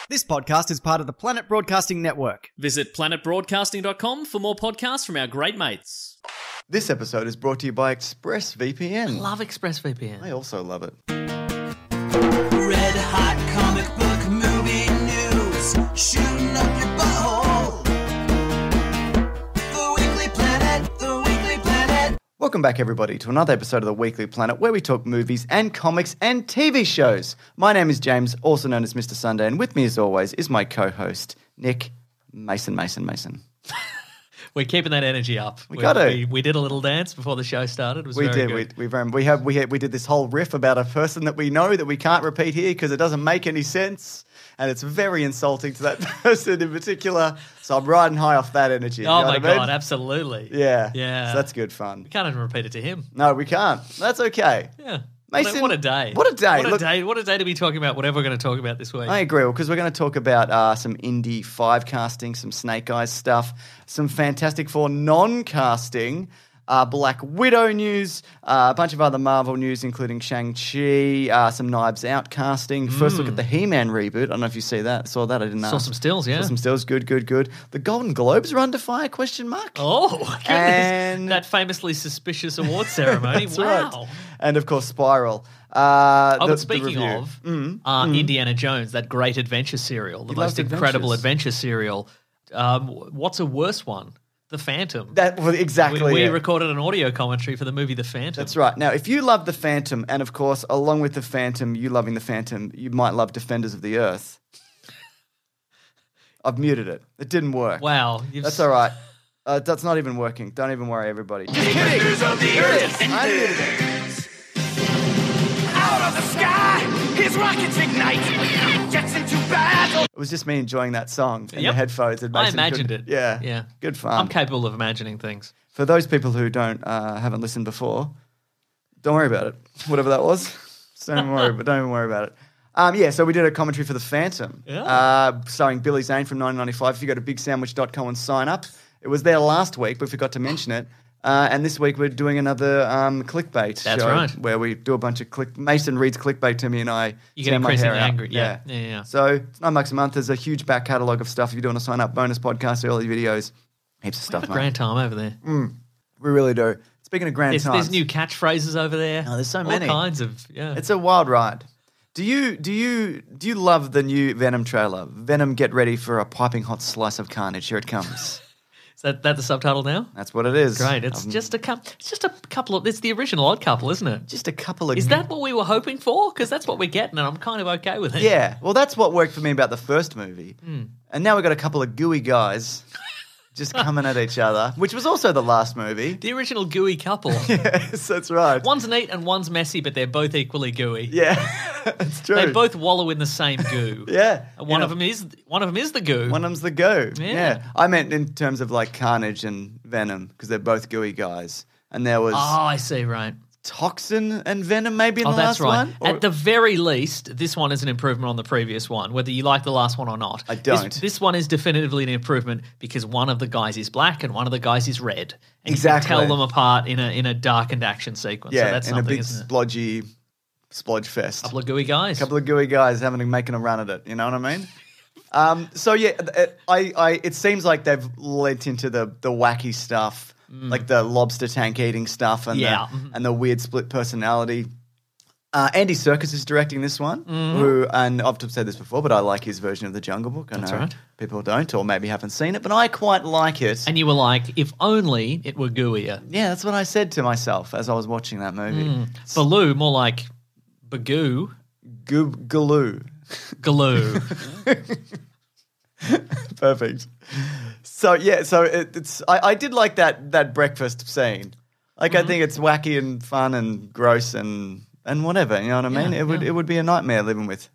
This podcast is part of the Planet Broadcasting Network. Visit planetbroadcasting.com for more podcasts from our great mates. This episode is brought to you by ExpressVPN. I love ExpressVPN. I also love it. Red hot comic book movie news, shooting up your butthole. The Weekly Planet, the Weekly Planet. Welcome back, everybody, to another episode of the Weekly Planet, where we talk movies and comics and TV shows. My name is James, also known as Mr. Sunday, and with me, as always, is my co-host, Nick Mason. We're keeping that energy up. We did a little dance before the show started. It was very good. We did this whole riff about a person that we know that we can't repeat here because it doesn't make any sense, and it's very insulting to that person in particular. So I'm riding high off that energy. Oh, you know my what I mean? God, absolutely. Yeah. Yeah. So that's good fun. We can't even repeat it to him. No, we can't. That's okay. Yeah. Mason, what a day. What a day. What a day to be talking about whatever we're going to talk about this week. I agree, because we're going to talk about some indie 5 casting, some Snake Eyes stuff, some Fantastic Four non-casting, Black Widow news, a bunch of other Marvel news, including Shang Chi, some Knives Out casting. First look at the He-Man reboot. I don't know if you saw that. I didn't know. Saw some stills, yeah. Saw some stills. Good. The Golden Globes are under fire, question mark. Oh, goodness. And that famously suspicious award ceremony. That's wow. right. And, of course, Spiral. But speaking of Indiana Jones, that great adventure serial, the most incredible adventure serial, what's a worse one? The Phantom. Exactly. We recorded an audio commentary for the movie The Phantom. That's right. Now, if you love The Phantom, and of course, along with The Phantom, you loving The Phantom, you might love Defenders of the Earth. I've muted it. It didn't work. Wow. That's all right. That's not even working. Don't even worry, everybody. Just kidding. Defenders of the Earth. I muted it. Out of the sky, his rockets ignite. Gets into battle. It was just me enjoying that song in the Yep. headphones. I imagined it. Yeah. Good fun. I'm capable of imagining things. For those people who haven't listened before, don't worry about it. Whatever that was, don't even worry about it. So we did a commentary for The Phantom, starring Billy Zane from 1995. If you go to bigsandwich.com and sign up, it was there last week, but we forgot to mention it. And this week we're doing another clickbait That's show right. where we do a bunch of Mason reads clickbait to me and I You get tear my increasingly hair out. angry. Yeah. So it's $9 a month. There's a huge back catalogue of stuff if you do want to sign up. Bonus podcasts, early videos, heaps of stuff, Have a mate. grand time over there. We really do. Speaking of grand times. There's new catchphrases over there. Oh, there's so many. All kinds of, It's a wild ride. Do you love the new Venom trailer? Venom, get ready for a piping hot slice of carnage. Here it comes. Is that the subtitle now? That's what it is. Great. It's just a couple of. It's the original Odd Couple, isn't it? Just a couple of. Is that what we were hoping for? Because that's what we're getting, and I'm kind of okay with it. Yeah. Well, that's what worked for me about the first movie. And now we've got a couple of gooey guys just coming at each other, which was also the last movie. The original gooey couple. Yes, that's right. One's neat and one's messy, but they're both equally gooey. Yeah, that's true. They both wallow in the same goo. Yeah. And one of them is the goo. One of them's the goo. Yeah. I meant in terms of like Carnage and Venom because they're both gooey guys. And there was Oh, I see, right. Toxin and Venom maybe in the that's last right. one? Or- At the very least, this one is an improvement on the previous one, whether you like the last one or not. I don't. This one is definitively an improvement because one of the guys is black and one of the guys is red. And Exactly. you can tell them apart in a darkened action sequence. Yeah, so that's in a something, big isn't it? splodgy splodge fest. Couple of gooey guys. Couple of gooey guys making a run at it. You know what I mean? It seems like they've lent into the wacky stuff, like the lobster tank eating stuff, and and the weird split personality. Andy Serkis is directing this one, and I've said this before, but I like his version of The Jungle Book. I know right. people don't, or maybe haven't seen it, but I quite like it. And you were like, if only it were gooier. Yeah, that's what I said to myself as I was watching that movie. Baloo, more like bagoo. Galoo. Galoo. Perfect. So it's I did like that breakfast scene. Like I think it's wacky and fun and gross and whatever. You know what I mean? It would be a nightmare living with.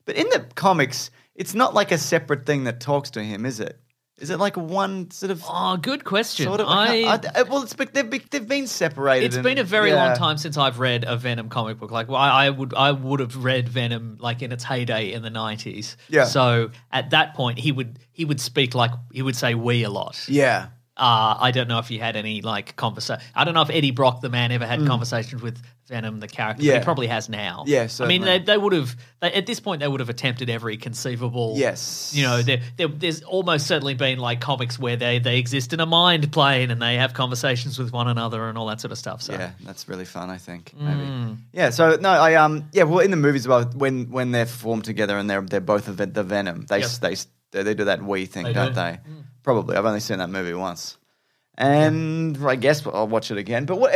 But in the comics, it's not like a separate thing that talks to him, is it? Is it like one sort of? Oh, good question. Sort of. They've been separated. It's been a very long time since I've read a Venom comic book. Like, well, I would have read Venom like in its heyday in the 90s. Yeah. So at that point, he would speak like he would say "we" a lot. Yeah. I don't know if he had any like conversation. I don't know if Eddie Brock, the man, ever had conversations with Venom, the character. Yeah. But he probably has now. Yeah, I mean, certainly. they would have at this point they would have attempted every conceivable. Yes. You know, there's almost certainly been like comics where they exist in a mind plane and they have conversations with one another and all that sort of stuff. So Yeah, that's really fun, I think. Maybe. Yeah, so no, well in the movies about when they're formed together and they're both the Venom, they do that we thing, They don't do. they? Probably. I've only seen that movie once. And I guess I'll watch it again. But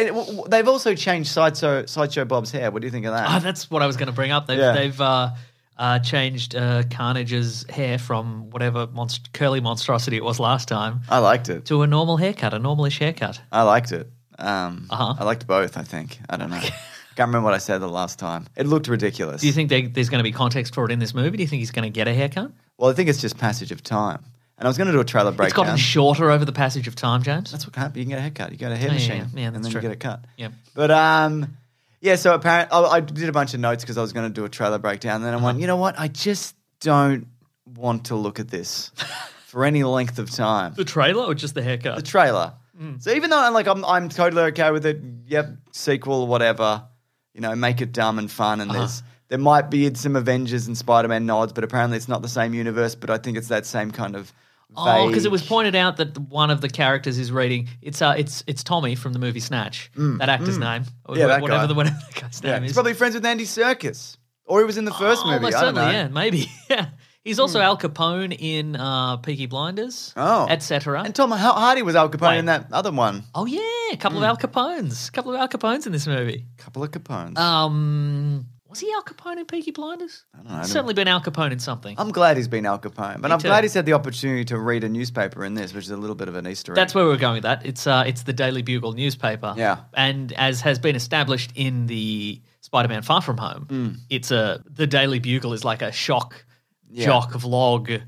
they've also changed Sideshow Bob's hair. What do you think of that? Oh, that's what I was going to bring up. They've changed Carnage's hair from whatever curly monstrosity it was last time I liked it. to a normal haircut, a normalish haircut. I liked it. I liked both, I think. I don't know. Can't remember what I said the last time. It looked ridiculous. Do you think there's going to be context for it in this movie? Do you think he's going to get a haircut? Well, I think it's just passage of time. And I was going to do a trailer breakdown. It's gotten shorter over the passage of time, James. That's what happens. You can get a haircut. You go to a hair Yeah, machine, yeah, and that's then true. you get a cut. Yep. But yeah. So apparently, I did a bunch of notes because I was going to do a trailer breakdown. And then I went, you know what? I just don't want to look at this for any length of time. The trailer or just the haircut? The trailer. So even though I'm totally okay with it. Yep, sequel, whatever. You know, make it dumb and fun. And there might be some Avengers and Spider-Man nods, but apparently it's not the same universe. But I think it's that same kind of. Oh, because it was pointed out that one of the characters is reading. It's Tommy from the movie Snatch. That actor's name. Yeah, that whatever guy. that guy's name He's is. probably friends with Andy Serkis, or he was in the first movie. Almost I don't know. certainly, yeah, maybe. Yeah. He's also Al Capone in Peaky Blinders, etc. And Tom Hardy was Al Capone Wait. in that other one. Oh yeah, a couple of Al Capones in this movie. Couple of Capones. Was he Al Capone in Peaky Blinders? I don't know. He's certainly been Al Capone in something. I'm glad he's been Al Capone, but Me I'm too. glad he's had the opportunity to read a newspaper in this, which is a little bit of an Easter egg. That's where we're going with that. It's the Daily Bugle newspaper. Yeah. And as has been established in the Spider-Man Far From Home, the Daily Bugle is like a jock vlog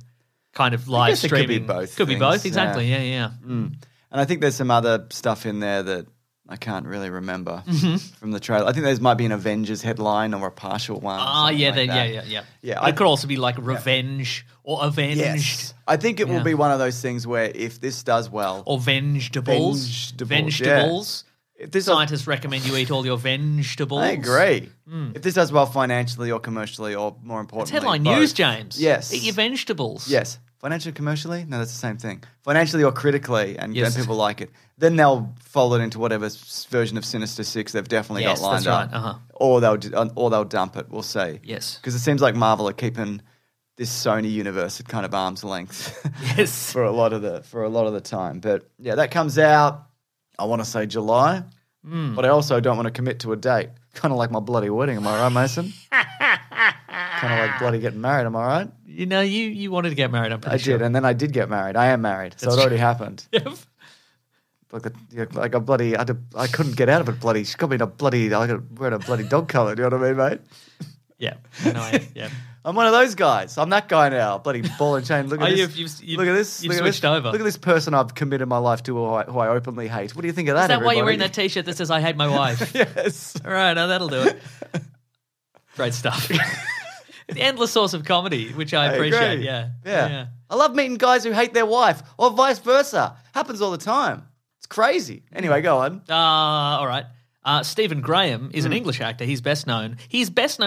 kind of live guess it streaming. could be both Could be things, both, exactly. yeah. Yeah. And I think there's some other stuff in there that I can't really remember from the trailer. I think there might be an Avengers headline or a partial one. Yeah. Yeah, It could also be like revenge or avenged Yes. I think it will be one of those things where if this does well, or vegetables. Vegetables, yeah. If this does- Scientists recommend you eat all your vegetables. I agree. If this does well financially or commercially or more It's importantly, headline both. news, James. Yes. Eat your vegetables. Yes. Financially, commercially? No, that's the same thing. Financially or critically, and Yes. people like it. Then they'll fold it into whatever version of Sinister Six they've definitely Yes, got lined that's up. right. Or they'll dump it. We'll see. Yes. Because it seems like Marvel are keeping this Sony universe at kind of arm's length. Yes. for a lot of the time. But yeah, that comes out. I want to say July, but I also don't want to commit to a date. Kind of like my bloody wedding. Am I right, Mason? Kind of like bloody getting married. Am I right? You know, you wanted to get married, I'm pretty I sure. did, and then I did get married. I am married, so That's it already true. happened. Yep. Like a bloody, I couldn't get out of it. Bloody, she got me in a bloody, I got wearing a bloody dog collar. Do you know what I mean, mate? Yeah. Yeah. I'm one of those guys. I'm that guy now. Bloody ball and chain. Look at Oh, this. you've Look at this. you've Look at switched this. over. Look at this person I've committed my life to, who I openly hate. What do you think of that? Is that why you're everybody? wearing that T-shirt that says "I hate my wife"? Yes. All right, now that'll do it. Great stuff. The endless source of comedy, which I appreciate. agree. Yeah. I love meeting guys who hate their wife, or vice versa. Happens all the time. It's crazy. Anyway, go on. All right. Stephen Graham is an English actor. He's best known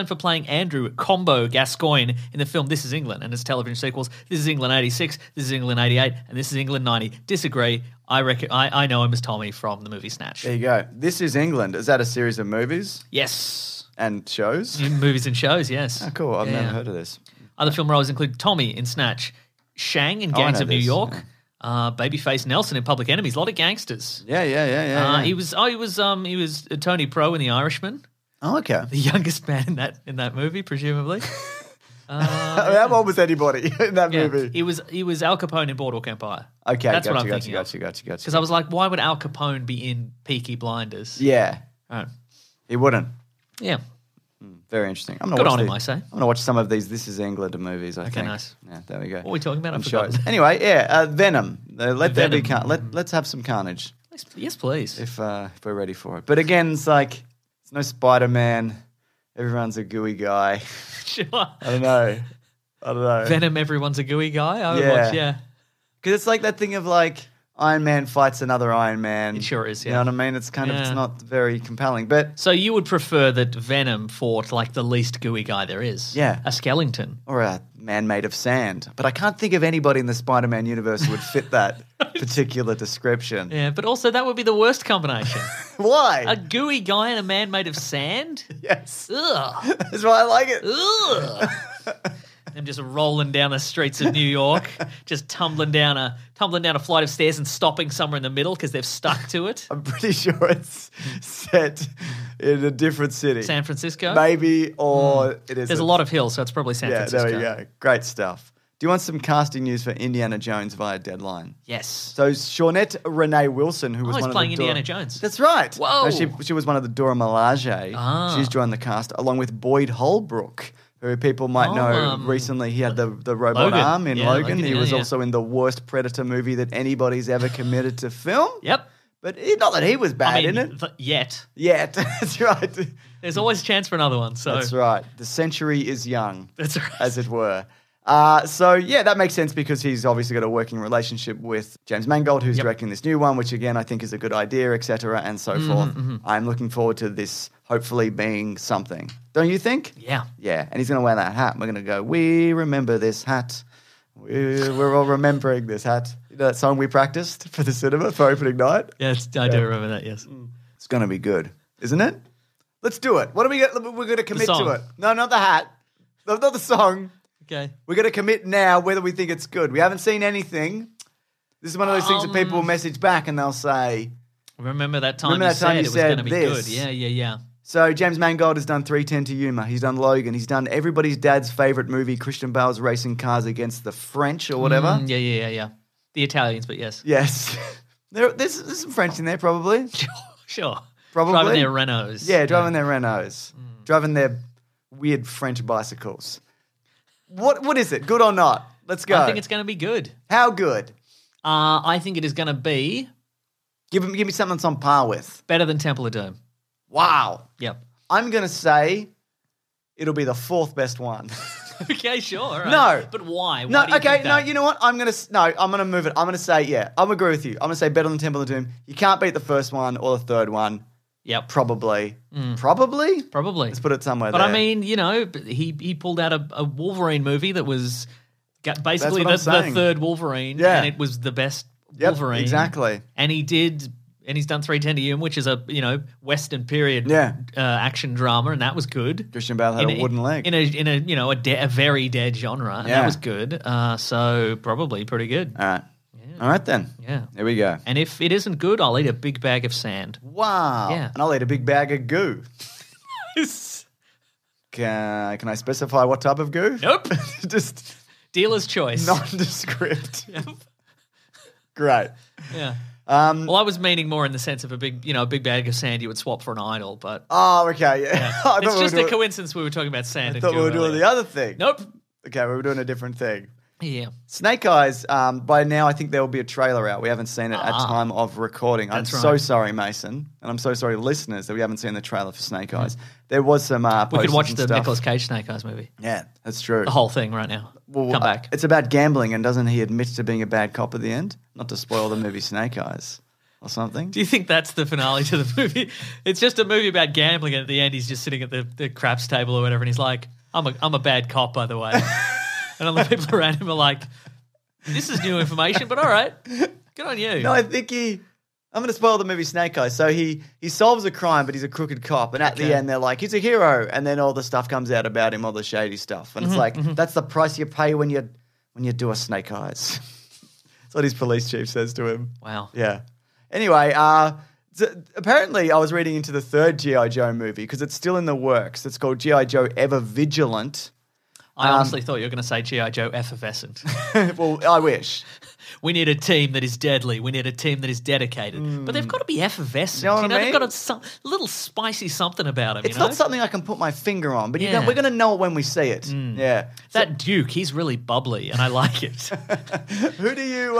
for playing Andrew Combo Gascoigne in the film This Is England and its television sequels. This is England 86, This is England 88, and This is England 90. Disagree. I know him as Tommy from the movie Snatch. There you go. This is England. Is that a series of movies Yes. and shows? Movies and shows, yes. Oh, cool. I've Yeah. never heard of this. Other film roles include Tommy in Snatch, Shang in I Gangs know of New this, York, Babyface Nelson in Public Enemies. A lot of gangsters. Yeah. He was Tony Pro in The Irishman, Oh, okay. the youngest man in that movie, presumably. How old was anybody in that Yeah, movie? he was Al Capone in Boardwalk Empire. Okay, that's what I'm gotcha, thinking of. Gotcha. Because I was like, why would Al Capone be in Peaky Blinders? Yeah, Oh, he wouldn't. yeah. Very interesting. I'm gonna Good watch on him, the- I say. I'm going to watch some of these This Is England movies, I think. nice. Yeah, there we go. What are we talking about? I On forgot. shows. Anyway, Venom. Let there be Venom. let's have some carnage Yes, please. if we're ready for it. But again, it's like it's no Spider-Man. Everyone's a gooey guy. Sure. I don't know. Venom, everyone's a gooey guy. I would Yeah. watch, yeah. Because it's like that thing of like Iron Man fights another Iron Man. It sure is, You yeah. know what I mean? It's kind of, it's not very compelling. But So you would prefer that Venom fought like the least gooey guy there is? Yeah. A skeleton. or a man made of sand. But I can't think of anybody in the Spider-Man universe who would fit that particular description. Yeah, but also that would be the worst combination. Why? A gooey guy and a man made of sand? Yes. Ugh. That's why I like it. Ugh. Them just rolling down the streets of New York, just tumbling down a flight of stairs and stopping somewhere in the middle because they've stuck to it. I'm pretty sure it's set in a different city. San Francisco? Maybe, or it is. There's a lot of hills, so it's probably San Francisco. There we go. Great stuff. Do you want some casting news for Indiana Jones via Deadline? Yes. So Shawnette Renee Wilson, who was he's one playing of the Indiana Jones. That's right. Whoa. She was one of the Dora Milaje. Ah. She's joined the cast along with Boyd Holbrook, who people might know recently. He had the robot Logan. arm in Yeah, Logan. Logan, He yeah, was yeah. also in the worst Predator movie that anybody's ever committed to film. Yep. But not that he was bad in it. Yet. Yet. That's right. There's always a chance for another one. So That's right. The century is young. That's right. As it were. So, yeah, that makes sense because he's obviously got a working relationship with James Mangold, who's directing this new one, which, again, I think is a good idea, etc., and so forth. I'm looking forward to this hopefully being something. Don't you think? Yeah. Yeah, and he's going to wear that hat. We're going to go, we remember this hat. We're all remembering this hat. You know that song we practiced for the cinema for opening night? Yes, I do remember that, yes. It's going to be good, isn't it? Let's do it. What do we get? We're going to commit song. to it. No, not the hat. Not the song. Okay. We're going to commit now whether we think it's good. We haven't seen anything. This is one of those things that people will message back and they'll say, Remember that time Remember you that time said you it was said going to be this? good. Yeah. so James Mangold has done 310 to Yuma. He's done Logan. He's done everybody's dad's favourite movie, Christian Bale's Racing Cars Against the French or whatever. Yeah. The Italians, but yes. Yes. There's some French in there probably. Sure. Probably. Driving their Renaults. Yeah, driving their Renaults. Driving their weird French bicycles. What is it? Good or not? Let's go. I think it's going to be good. How good? I think it is going to be Give me something that's on par with. better than Temple of Doom. Wow. Yep. I'm going to say it'll be the fourth best one. Okay, sure. All right. No. But why? No, Why do you okay, think no, that? you know what? I'm going to move it. I'm going to say, yeah, I'm agree with you. I'm going to say better than Temple of Doom. You can't beat the first one or the third one. Yep. Probably. Probably? Probably. Let's put it somewhere But there. I mean, he pulled out a Wolverine movie that was basically That's what I'm the saying. third Wolverine, Yeah. and it was the best Yep, Wolverine. exactly. And he's done 310 to Yuma, which is a Western period action drama, and that was good. Christian Bale had a wooden leg. in a very dead genre, and Yeah. that was good. So probably pretty good. All right. All right, then. Yeah. There we go. And if it isn't good, I'll eat a big bag of sand. Wow. Yeah. And I'll eat a big bag of goo. Can I specify what type of goo? Nope. Just Dealer's choice. nondescript. Great. Yeah. Well, I was meaning more in the sense of a big bag of sand you would swap for an idol, but Oh, okay. Yeah. I thought it's we were just a doing- coincidence we were talking about sand. I thought we were doing the other thing. Nope. Okay, we were doing a different thing. Yeah. Snake Eyes, by now I think there will be a trailer out. We haven't seen it at time of recording. I'm That's so right. sorry, Mason. And I'm so sorry, listeners, that we haven't seen the trailer for Snake Eyes. There was some We could posters watch and the stuff. Nicolas Cage Snake Eyes movie. Yeah, that's true. The whole thing right now. Come back. It's about gambling, and doesn't he admit to being a bad cop at the end? Not to spoil the movie Snake Eyes or something. Do you think that's the finale to the movie? It's just a movie about gambling, and at the end he's just sitting at the craps table or whatever, and he's like, I'm a bad cop, by the way. And all the people around him are like, this is new information, but all right. Good on you. No, I think I'm going to spoil the movie Snake Eyes. So he solves a crime, but he's a crooked cop. And at the end, they're like, he's a hero. And then all the stuff comes out about him, all the shady stuff. And it's like, that's the price you pay when you do a Snake Eyes. That's what his police chief says to him. Wow. Yeah. Anyway, apparently I was reading into the third G.I. Joe movie because it's still in the works. It's called G.I. Joe Ever Vigilant. I honestly thought you were going to say G.I. Joe effervescent. Well, I wish. We need a team that is deadly. We need a team that is dedicated. But they've got to be effervescent. You know what I They've mean? got a little spicy something about them. It's not something I can put my finger on, but Yeah. we're going to know it when we see it. Yeah. That Duke, he's really bubbly, and I like it. Who do you...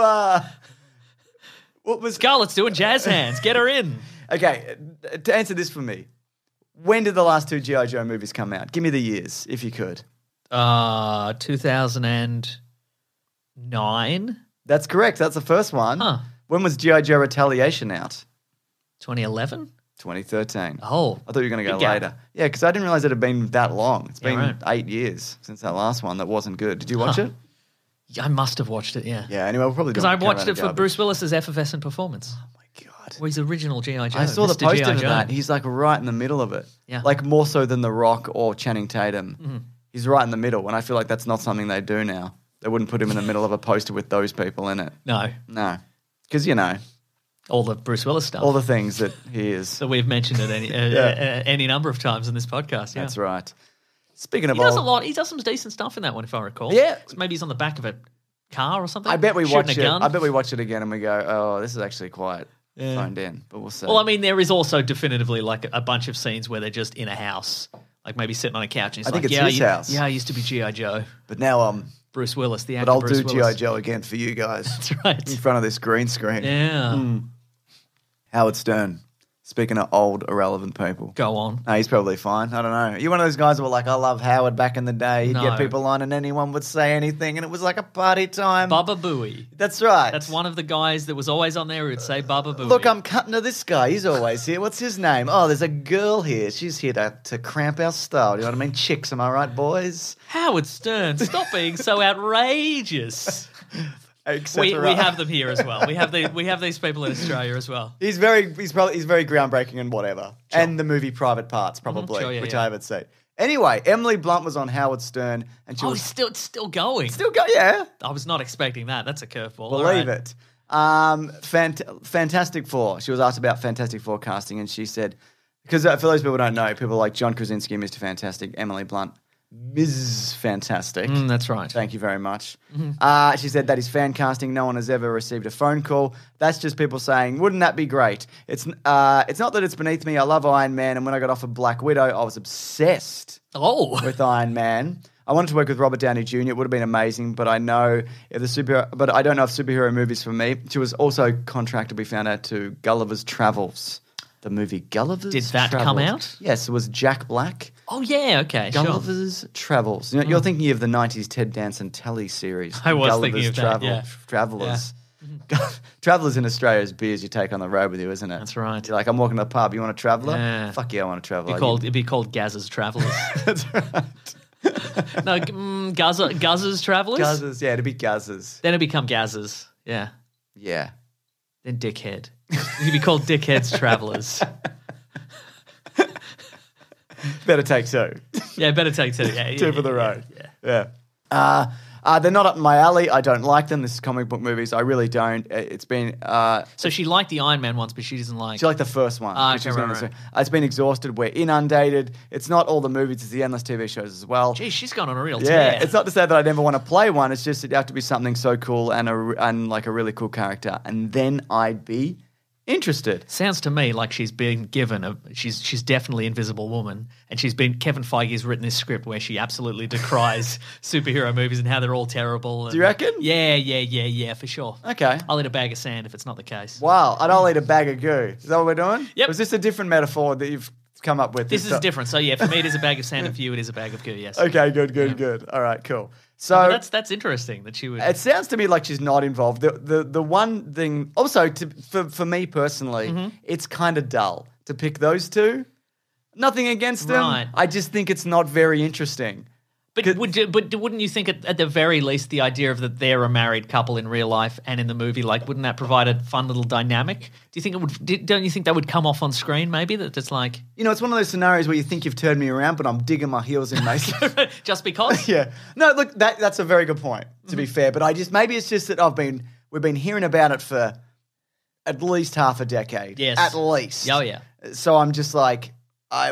What was... Scarlett's doing jazz hands. Get her in. Okay, to answer this for me, when did the last two G.I. Joe movies come out? Give me the years, if you could. 2009. That's correct. That's the first one. Huh. When was G.I. Joe Retaliation out? 2011? 2013. Oh. I thought you were going to go big gap. later. Yeah, because I didn't realize it had been that long. It's been right. 8 years since that last one that wasn't good. Did you watch it? I must have watched it, yeah. Yeah, anyway, we'll probably do Because I watched it for Bruce Willis's effervescent performance. Oh my God. Well, he's original G.I. Joe. I saw the Mr. poster G.I. of Joe. that. He's like right in the middle of it. Yeah. Like more so than The Rock or Channing Tatum. Mm-hmm. He's right in the middle, and I feel like that's not something they do now. They wouldn't put him in the middle of a poster with those people in it. No. No. Because, you know, All the Bruce Willis stuff. all the things that he is. that we've mentioned at any number of times in this podcast. Yeah. That's right. Speaking of He does a all, lot. He does some decent stuff in that one, if I recall. Yeah. So maybe he's on the back of a car or something. I bet we shooting watch a it. gun. I bet we watch it again and we go, oh, this is actually quite phoned in. But we'll see. Well, I mean, there is also definitively like a bunch of scenes where they're just in a house, like maybe sitting on a couch. And he's I think like, it's his house. Yeah, I used to be G.I. Joe. But now Bruce Willis, the actor. but I'll Bruce do G.I. Willis. Joe again for you guys. That's right. In front of this green screen. Yeah. Howard Stern. Speaking of old, irrelevant people. Go on. No, he's probably fine. I don't know. You're one of those guys who were like, I love Howard back in the day. He'd No. get people on and anyone would say anything and it was like a party time. Baba Booey. That's right. That's one of the guys that was always on there who would say Baba Booey. Look, I'm cutting to this guy. He's always here. What's his name? Oh, there's a girl here. She's here to cramp our style. You know what I mean? Chicks, am I right, boys? Howard Stern, stop being so outrageous. We have them here as well. We have these people in Australia as well. He's very groundbreaking and whatever. And the movie Private Parts, probably, Sure, yeah, which yeah. I haven't seen. Anyway, Emily Blunt was on Howard Stern and she Oh, was it's still going. still go, yeah. I was not expecting that. That's a curveball. Believe it. Fantastic Four. She was asked about Fantastic Four casting, and she said, because for those people who don't know, people like John Krasinski, Mr. Fantastic, Emily Blunt, Ms. Fantastic. That's right. Thank you very much. She said that is fan casting. No one has ever received a phone call. That's just people saying, wouldn't that be great? It's not that it's beneath me. I love Iron Man, and when I got offered Black Widow, I was obsessed with Iron Man. I wanted to work with Robert Downey Jr. It would have been amazing, but I don't know if superhero movies for me. She was also contracted, we found out, to Gulliver's Travels. The movie Gulliver's Did that Travels. come out? Yes, it was Jack Black. Oh, yeah, okay, sure. Gulliver's Travels. You're thinking of the 90s Ted Danson telly series. I was Gulliver's thinking of that, yeah. Travelers. Travelers in Australia is beers you take on the road with you, isn't it? That's right. You're like, I'm walking to the pub. You want a traveller? Yeah. Fuck yeah, I want a traveller. It'd be called Gaz's Travellers. That's right. No, Gaz's Travellers? Guzzers. Yeah, it'd be Guzzers. Then it'd become Gaz's. Yeah. Yeah. Then Dickhead. It'd be called Dickhead's Travellers. Better take two. Yeah, better take two. Yeah, Two for the road. Yeah. They're not up my alley. I don't like them. This is comic book movies. I really don't. It's been... So she liked the Iron Man ones, but she doesn't like... She liked the first one. Ah, which okay, is right, gonna right. say- It's been exhausted. We're inundated. It's not all the movies. It's the endless TV shows as well. Geez, she's gone on a real Yeah, tear. it's not to say that I never want to play one. It's just it'd have to be something so cool and like a really cool character, and then I'd be interested. Sounds to me like she's been given she's definitely Invisible Woman, and Kevin Feige's written this script where she absolutely decries superhero movies and how they're all terrible. Do you reckon? Yeah, for sure. Okay. I'll eat a bag of sand if it's not the case. Wow, and I'll eat a bag of goo. Is that what we're doing? Yep. Or is this a different metaphor that you've come up with? This is different. So yeah, for me it is a bag of sand, and for you it is a bag of goo. Yes. Okay, good. All right, cool. So But that's interesting that she would. it sounds to me like she's not involved. The one thing also for me personally, it's kind of dull to pick those two. Nothing against them. Right. I just think it's not very interesting. But wouldn't you think at the very least the idea of that they're a married couple in real life and in the movie, like, wouldn't that provide a fun little dynamic? Do you think it would? Don't you think that would come off on screen? Maybe that it's like You know, it's one of those scenarios where you think you've turned me around, but I'm digging my heels in, Mason. just because. Yeah. No, look, that's a very good point, to be fair. But maybe it's just that we've been hearing about it for at least half a decade. Yes. At least. Oh yeah. So I'm just like,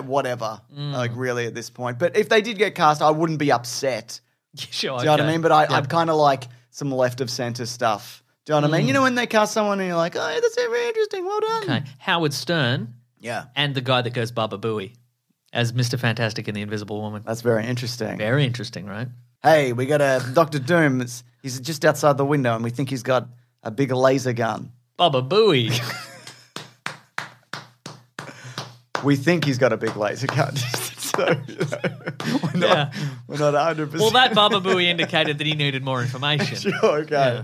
whatever, like really at this point. But if they did get cast, I wouldn't be upset. Sure. Do you know what I mean? But I'd kind of like some left of center stuff. Do you know what I mean? You know when they cast someone and you're like, oh, that's very interesting. Well done. Okay. Howard Stern. Yeah. And the guy that goes Baba Booey as Mr. Fantastic and the Invisible Woman. That's very interesting. Very interesting, right? Hey, we got a Dr. Doom. He's just outside the window and we think he's got a big laser gun. Baba Booey. We think he's got a big laser gun. So, we're not 100%. Well, that Baba Booey indicated that he needed more information. Sure, okay.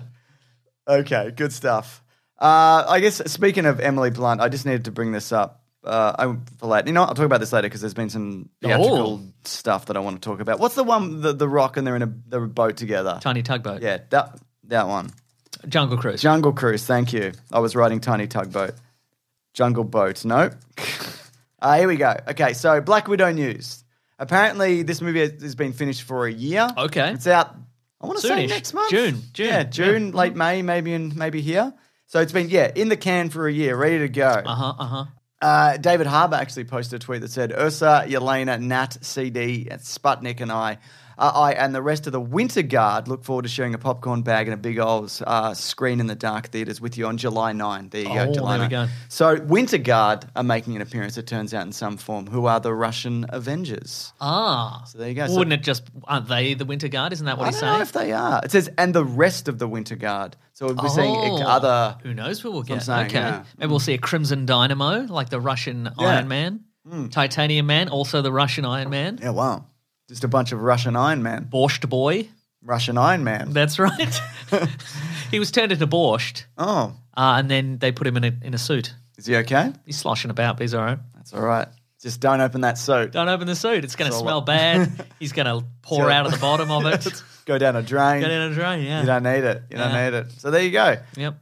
Yeah. Okay, good stuff. I guess speaking of Emily Blunt, I just needed to bring this up. For later. You know what? I'll talk about this later because there's been some theatrical stuff that I want to talk about. What's the one, the Rock and they're in a boat together? Tiny Tugboat. Yeah, that one. Jungle Cruise. Jungle Cruise, thank you. I was writing Tiny Tugboat. Jungle Boat, no. Here we go. Okay, so Black Widow news. Apparently this movie has been finished for a year. Okay. It's out, I want to say Soonish. next month. June. Yeah, June, late May, maybe here. So it's been, in the can for a year, ready to go. David Harbour actually posted a tweet that said, Ursa, Yelena, Nat, CD, Sputnik and I and the rest of the Winter Guard look forward to sharing a popcorn bag and a big old screen in the dark theatres with you on July 9. There you go, July 9. There we go. So Winter Guard are making an appearance, it turns out, in some form, who are the Russian Avengers. Ah. So there you go. Wouldn't it just, aren't they the Winter Guard? Isn't that what I he's don't saying? know if they are. It says, and the rest of the Winter Guard. So we'll be seeing other... Who knows what we'll get. saying, okay. yeah. Maybe we'll see a Crimson Dynamo, like the Russian Iron Man. Titanium Man, also the Russian Iron Man. Yeah, wow. Just a bunch of Russian Iron Man. Borscht Boy. Russian Iron Man. That's right. He was turned into Borscht. Oh. And then they put him in a suit. Is he okay? He's sloshing about, but he's all right. That's all right. Just don't open that suit. Don't open the suit. It's going to all smell right. bad. He's going to pour out of the bottom of it. Go down a drain. Go down a drain, yeah. You don't need it. You don't need it. So there you go. Yep.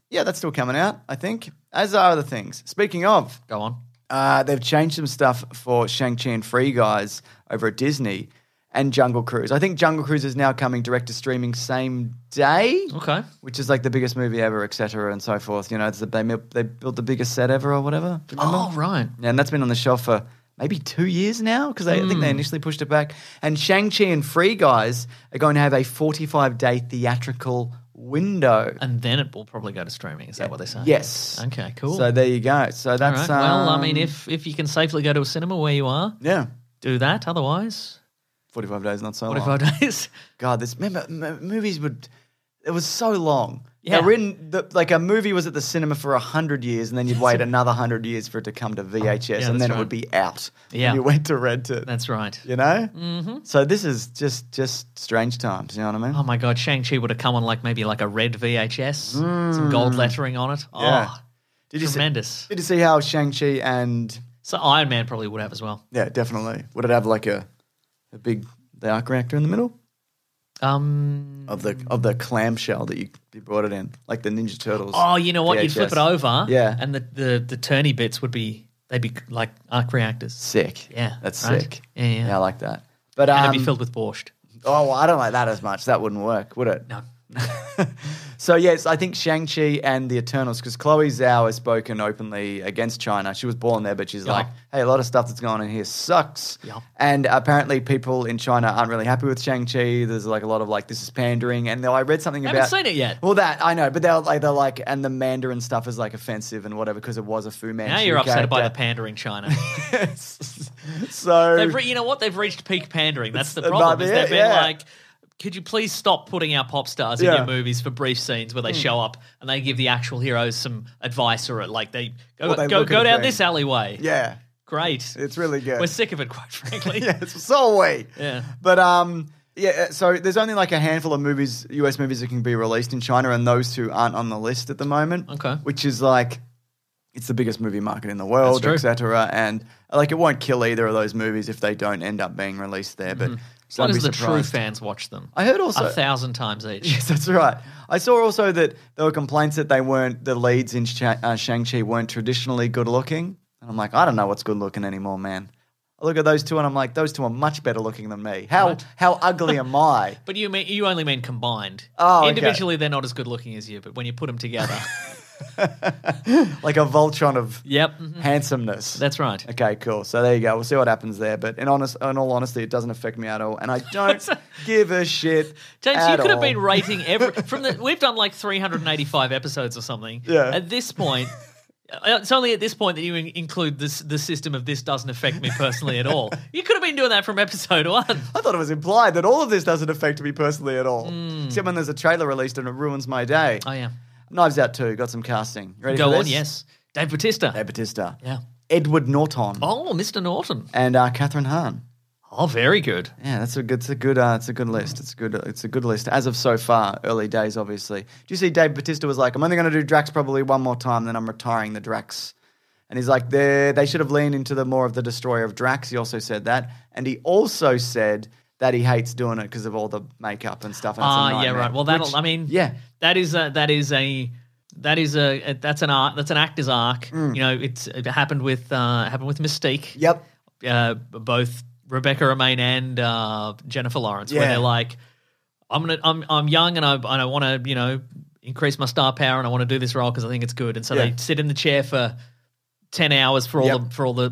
Yeah, that's still coming out, I think. As are other things. Speaking of, Go on. they've changed some stuff for Shang Chi and Free Guys over at Disney and Jungle Cruise. I think Jungle Cruise is now coming direct to streaming same day. Okay. Which is like the biggest movie ever, etc. and so forth. You know, they built the biggest set ever or whatever. Do you remember? Oh, right. Yeah, and that's been on the shelf for maybe 2 years now because I think they initially pushed it back. And Shang-Chi and Free Guys are going to have a 45-day theatrical window. And then it will probably go to streaming. Is that what they're saying? Yes. Okay, cool. So there you go. So that's... All right. Well, I mean, if you can safely go to a cinema where you are, Yeah. do that. Otherwise, 45 days, not so long. 45 days. God, remember, movies would... It was so long. Yeah. Like a movie was at the cinema for 100 years and then you'd wait another 100 years for it to come to VHS Yeah, and then that's it right. would be out. Yeah. And you went to rent it. That's right. You know? Mm-hmm. So this is just strange times, you know what I mean? Oh my God, Shang-Chi would have come on maybe a red VHS, some gold lettering on it. Yeah. Oh, Did you tremendous. Did you see how Shang-Chi and... So Iron Man probably would have as well. Yeah, definitely. Would it have like a big... the arc reactor in the middle? Of the clamshell that you brought it in, like the Ninja Turtles. Oh, you know what? You'd VHS. flip it over, Yeah. and the turny bits they'd be like arc reactors. Sick. Yeah, That's right? sick. Yeah. I like that. But And it'd be filled with borscht. oh, well, I don't like that as much. That wouldn't work, would it? No. So, yes, I think Shang-Chi and the Eternals, because Chloe Zhao has spoken openly against China. She was born there, but she's like, hey, a lot of stuff that's going on here sucks. Yeah. And apparently people in China aren't really happy with Shang-Chi. There's like a lot of like, this is pandering. And I read something I about... haven't seen it yet. Well, that, I know, but they're like, and the Mandarin stuff is like offensive and whatever because it was a Fu Manchu Now you're upset by the character. pandering China. So... You know what? They've reached peak pandering. That's the It might problem. be Is they've it, been yeah. like, could you please stop putting our pop stars in Yeah. your movies for brief scenes where they show up and they give the actual heroes some advice or like they go Or they look at go a down thing. this alleyway. Yeah. Great. It's really good. We're sick of it, quite frankly. Yes, so are we. Yeah. But yeah, so there's only like a handful of movies, US movies that can be released in China, and those two aren't on the list at the moment. Okay. Which is like, it's the biggest movie market in the world, That's true. etc. And like, it won't kill either of those movies if they don't end up being released there. But As long don't as be the true surprised. fans watch them. I heard also 1,000 times each. Yes, that's right. I saw also that there were complaints that the leads in Shang-Chi weren't traditionally good looking. And I'm like, I don't know what's good looking anymore, man. I look at those two and I'm like, those two are much better looking than me. How ugly am I? But you only mean combined. Oh, okay. Individually, they're not as good looking as you, but when you put them together, Like a Voltron of yep, handsomeness. that's right. Okay, cool. So there you go. We'll see what happens there. But in all honesty, it doesn't affect me at all, and I don't give a shit. James, at you could have all. been rating we've done like 385 episodes or something. Yeah. At this point, it's only at this point that you include the system of this doesn't affect me personally at all. You could have been doing that from episode 1. I thought it was implied that all of this doesn't affect me personally at all, except when there's a trailer released and it ruins my day. Oh yeah. Knives Out 2, got some casting. You ready Go for on, this? yes. Dave Bautista. Dave Bautista. Yeah. Edward Norton. Oh, Mr. Norton. And Catherine Hahn. Oh, very good. Yeah, it's a good list. It's a good list as of so far. Early days, obviously. Do you see Dave Bautista was like, I'm only going to do Drax probably one more time, then I'm retiring the Drax. And he's like, they should have leaned into the more of the destroyer of Drax. He also said that, and he also said that he hates doing it because of all the makeup and stuff. And it's a Yeah, nightmare. right. Well, that's an actor's arc. You know, it happened with Mystique. Yep. Both Rebecca Romaine and Jennifer Lawrence, where Yeah. they're like, I'm young and I want to increase my star power and I want to do this role because I think it's good. And so they sit in the chair for 10 hours for all the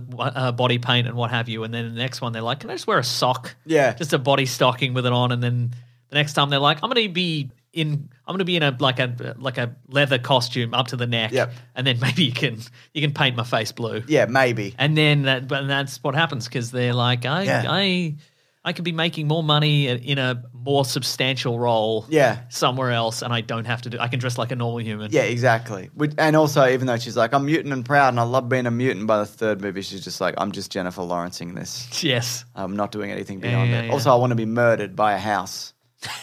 body paint and what have you, and then the next one they're like, can I just wear a sock? Yeah. Just a body stocking with it on, and then the next time they're like, I'm going to be in a like a leather costume up to the neck, and then maybe you can paint my face blue. Yeah, maybe. And then that's what happens because they're like, I could be making more money in a more substantial role somewhere else, and I don't have to I can dress like a normal human. Yeah, exactly. And also, even though she's like, I'm mutant and proud and I love being a mutant, by the third movie, she's just like, I'm just Jennifer Lawrencing this. Yes. I'm not doing anything beyond it. Also, I want to be murdered by a house.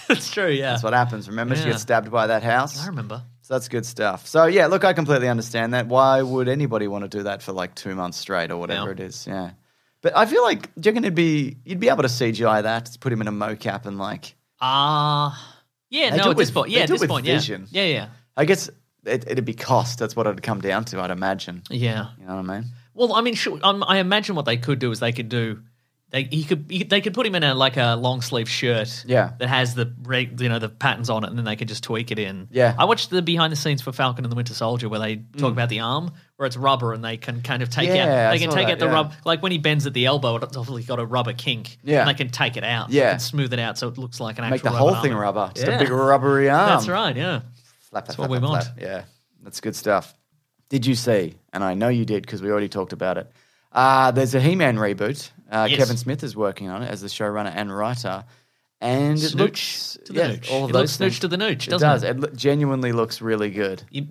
That's true, yeah. That's what happens. Remember, she Yeah. gets stabbed by that house? I remember. So that's good stuff. So, yeah, look, I completely understand that. Why would anybody want to do that for like 2 months straight or whatever it is? Yeah. But I feel like, do you reckon you'd be able to CGI that, put him in a mocap and like... Yeah, They no, do it at this with- point. they Yeah, at do it this with point, vision. yeah. Yeah. I guess it'd be cost. That's what it'd come down to, I'd imagine. Yeah. You know what I mean? Well, I mean, sure, I imagine what they could do is they could put him in a long sleeve shirt that has the patterns on it, and then they could just tweak it in. Yeah. I watched the behind the scenes for Falcon and the Winter Soldier where they talk about the arm where it's rubber and they can kind of take out the rub, like when he bends at the elbow, it's obviously got a rubber kink. Yeah. And they can take it out. Yeah. And smooth it out so it looks like an actual Make the rubber whole arm. thing rubber. Just Yeah. a big rubbery arm. That's right, yeah. Flap, That's flap, what we flap, want. flap. Yeah, that's good stuff. Did you see, and I know you did because we already talked about it, there's a He-Man reboot. Yes. Kevin Smith is working on it as the showrunner and writer. And it Snooch looks... to the nooch. all of It those looks things. snooch to the nooch, It doesn't does. it? It genuinely looks really good. It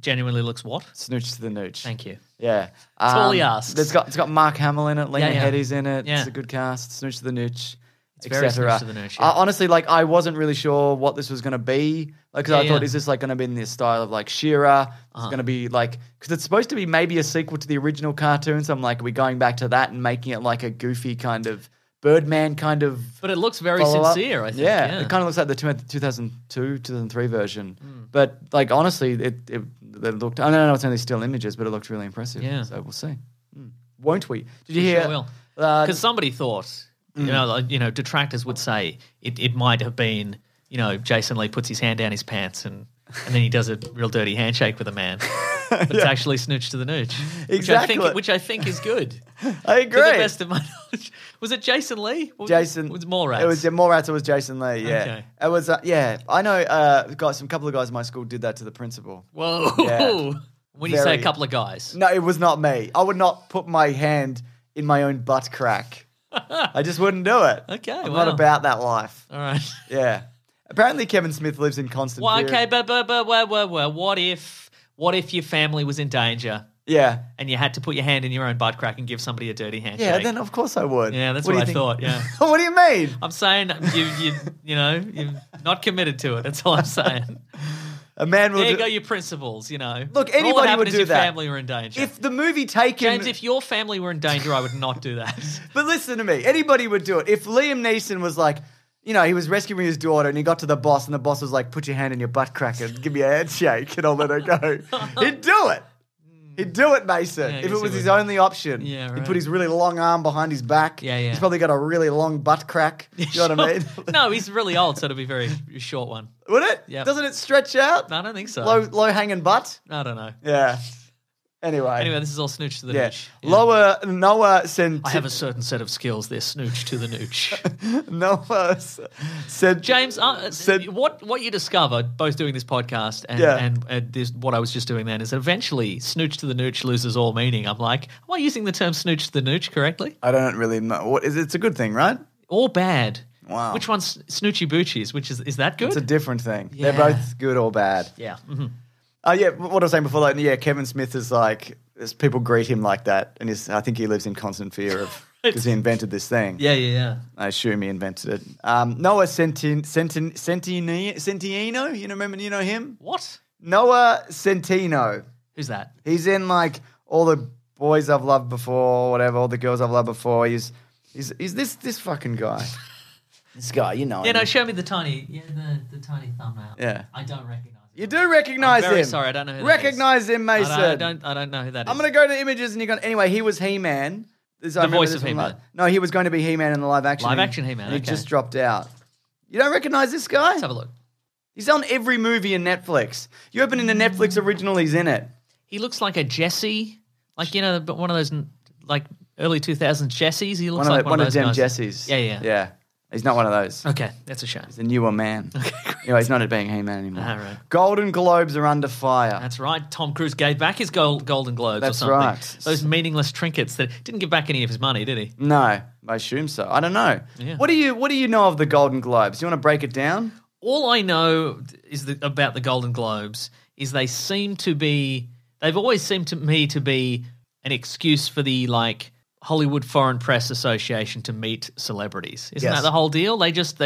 genuinely looks what? Snooch to the nooch. Thank you. Yeah. That's all he asks. It's got Mark Hamill in it. Lena Yeah, yeah. Headey's in it. Yeah. It's a good cast. Snooch to the nooch. It's very snooch to the nooch, yeah. Honestly, like, I wasn't really sure what this was going to be. Like, because I thought, is this like going to be in this style of like She-Ra? It's going to be like, because it's supposed to be maybe a sequel to the original cartoon. So I'm like, are we going back to that and making it like a goofy kind of Birdman kind of? But it looks very follow-up? sincere, I think. Yeah, it kind of looks like the 2002, 2003 version. But like, honestly, it looked, I don't know, it's only still images, but it looked really impressive. Yeah. So we'll see. Won't we? Did you We hear? sure will. Because somebody thought, detractors would say it might have been, Jason Lee puts his hand down his pants and then he does a real dirty handshake with a man. But it's actually snooch to the nooch. Exactly. Which I think is good. I agree. To the best of my knowledge. Was it Jason Lee? Jason. It was Mallrats. It was Mallrats. It was Jason Lee. Yeah. Okay. It was. Yeah. I know. Some couple of guys in my school did that to the principal. Whoa. Yeah. When you say Very. a couple of guys. No, it was not me. I would not put my hand in my own butt crack. I just wouldn't do it. Okay, I'm wow. not about that life. All right. Yeah. Apparently, Kevin Smith lives in constant Well, fear. okay, but what if your family was in danger Yeah. and you had to put your hand in your own butt crack and give somebody a dirty handshake? Yeah, then of course I would. Yeah, that's do what you I think? thought, yeah. What do you mean? I'm saying you're not committed to it. That's all I'm saying. A man will There you do- go, your principles, Look, All that anybody happened would is do your that. family were in danger. If the movie Taken... James, if your family were in danger, I would not do that. But listen to me. Anybody would do it. If Liam Neeson was like, he was rescuing his daughter and he got to the boss and the boss was like, put your hand in your butt crack and give me a handshake and I'll let her go. He'd do it. He'd do it, Mason. Yeah, I if guess it was he his would. only option. Yeah, He'd right. put his really long arm behind his back. Yeah, yeah. He's probably got a really long butt crack. You know what I mean? No, he's really old, so it'll be a very short one. Would it? Yep. Doesn't it stretch out? No, I don't think so. Low hanging butt? I don't know. Yeah. Anyway, Anyway, this is all snooch to the yeah. nooch. Yeah. Noah sent... I have a certain set of skills. They're snooch to the nooch. Noah said... James, said- what you discovered both doing this podcast and this, what I was just doing then is eventually snooch to the nooch loses all meaning. I'm like, am I using the term snooch to the nooch correctly? I don't really know. What is it? It's a good thing, right? Or bad? Wow. Which one's snoochie boochies? Which is that good? It's a different thing. Yeah. They're both good or bad. yeah. Mm-hmm. Yeah, what I was saying before, like, yeah, Kevin Smith is like, as people greet him like that, and I think he lives in constant fear of because he invented this thing. Yeah. I assume he invented it. Noah Centino, you know him? What? Noah Centino. Who's that? He's in like all the boys I've loved before, whatever, all the girls I've loved before. He's this fucking guy. This guy, you know Yeah, him. no, show me the tiny thumbnail. Yeah. I don't recognize him. You do recognize I'm him. very sorry, I don't know who that Recognize him, Mason. I don't know who that is. I'm going to go to images and you're going to... Anyway, he was He-Man. The voice of He-Man. No, he was going to be He-Man in the live action. Live action He-Man, And he okay. just dropped out. You don't recognize this guy? Let's have a look. He's on every movie in Netflix. You open in the Netflix original, he's in it. He looks like a Jesse, like, you know, but one of those like early 2000s Jessies. He looks like one of those them guys. Jessies. Yeah. Yeah. He's not one of those. Okay, that's a shame. He's a newer man. Okay, great. Anyway, he's not being He-Man anymore. All right. Golden Globes are under fire. That's right. Tom Cruise gave back his Golden Globes That's or something. right. Those meaningless trinkets that didn't give back any of his money, did he? No, I assume so. I don't know. Yeah. What do you know of the Golden Globes? You want to break it down? All I know is about the Golden Globes is they've always seemed to me to be an excuse for the like Hollywood Foreign Press Association to meet celebrities. Isn't Yes. that the whole deal? They just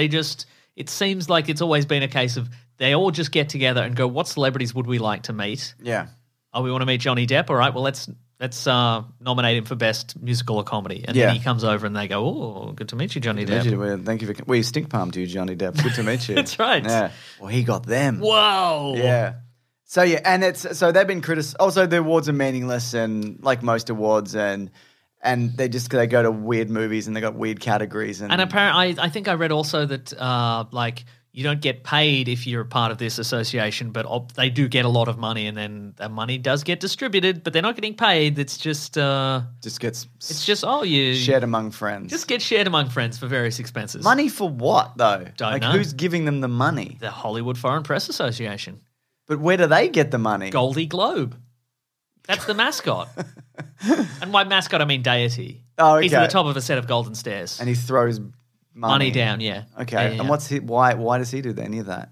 it seems like it's always been a case of they all just get together and go, what celebrities would we like to meet? Yeah. Oh, we want to meet Johnny Depp. All right, well let's nominate him for best musical or comedy. And Yeah. then he comes over and they go, oh, good to meet you, Johnny Depp. Thank you. We stink palmed you, Johnny Depp. Good to meet you. That's right. Yeah. Well, he got them. Whoa. Yeah. So yeah, and they've been criticized. Also, the awards are meaningless, and like most awards, and they go to weird movies and they got weird categories. And apparently, I think I read also that like you don't get paid if you're a part of this association, but they do get a lot of money, and then the money does get distributed, but they're not getting paid. It's just gets you shared among friends. just get shared among friends for various expenses. Money for what though? Don't know. Who's giving them the money? The Hollywood Foreign Press Association, But where do they get the money? Goldie Globe. That's the mascot. And by mascot, I mean deity. Oh, okay. He's at the top of a set of golden stairs. And he throws money Down, yeah. Okay. Yeah. And why does he do any of that?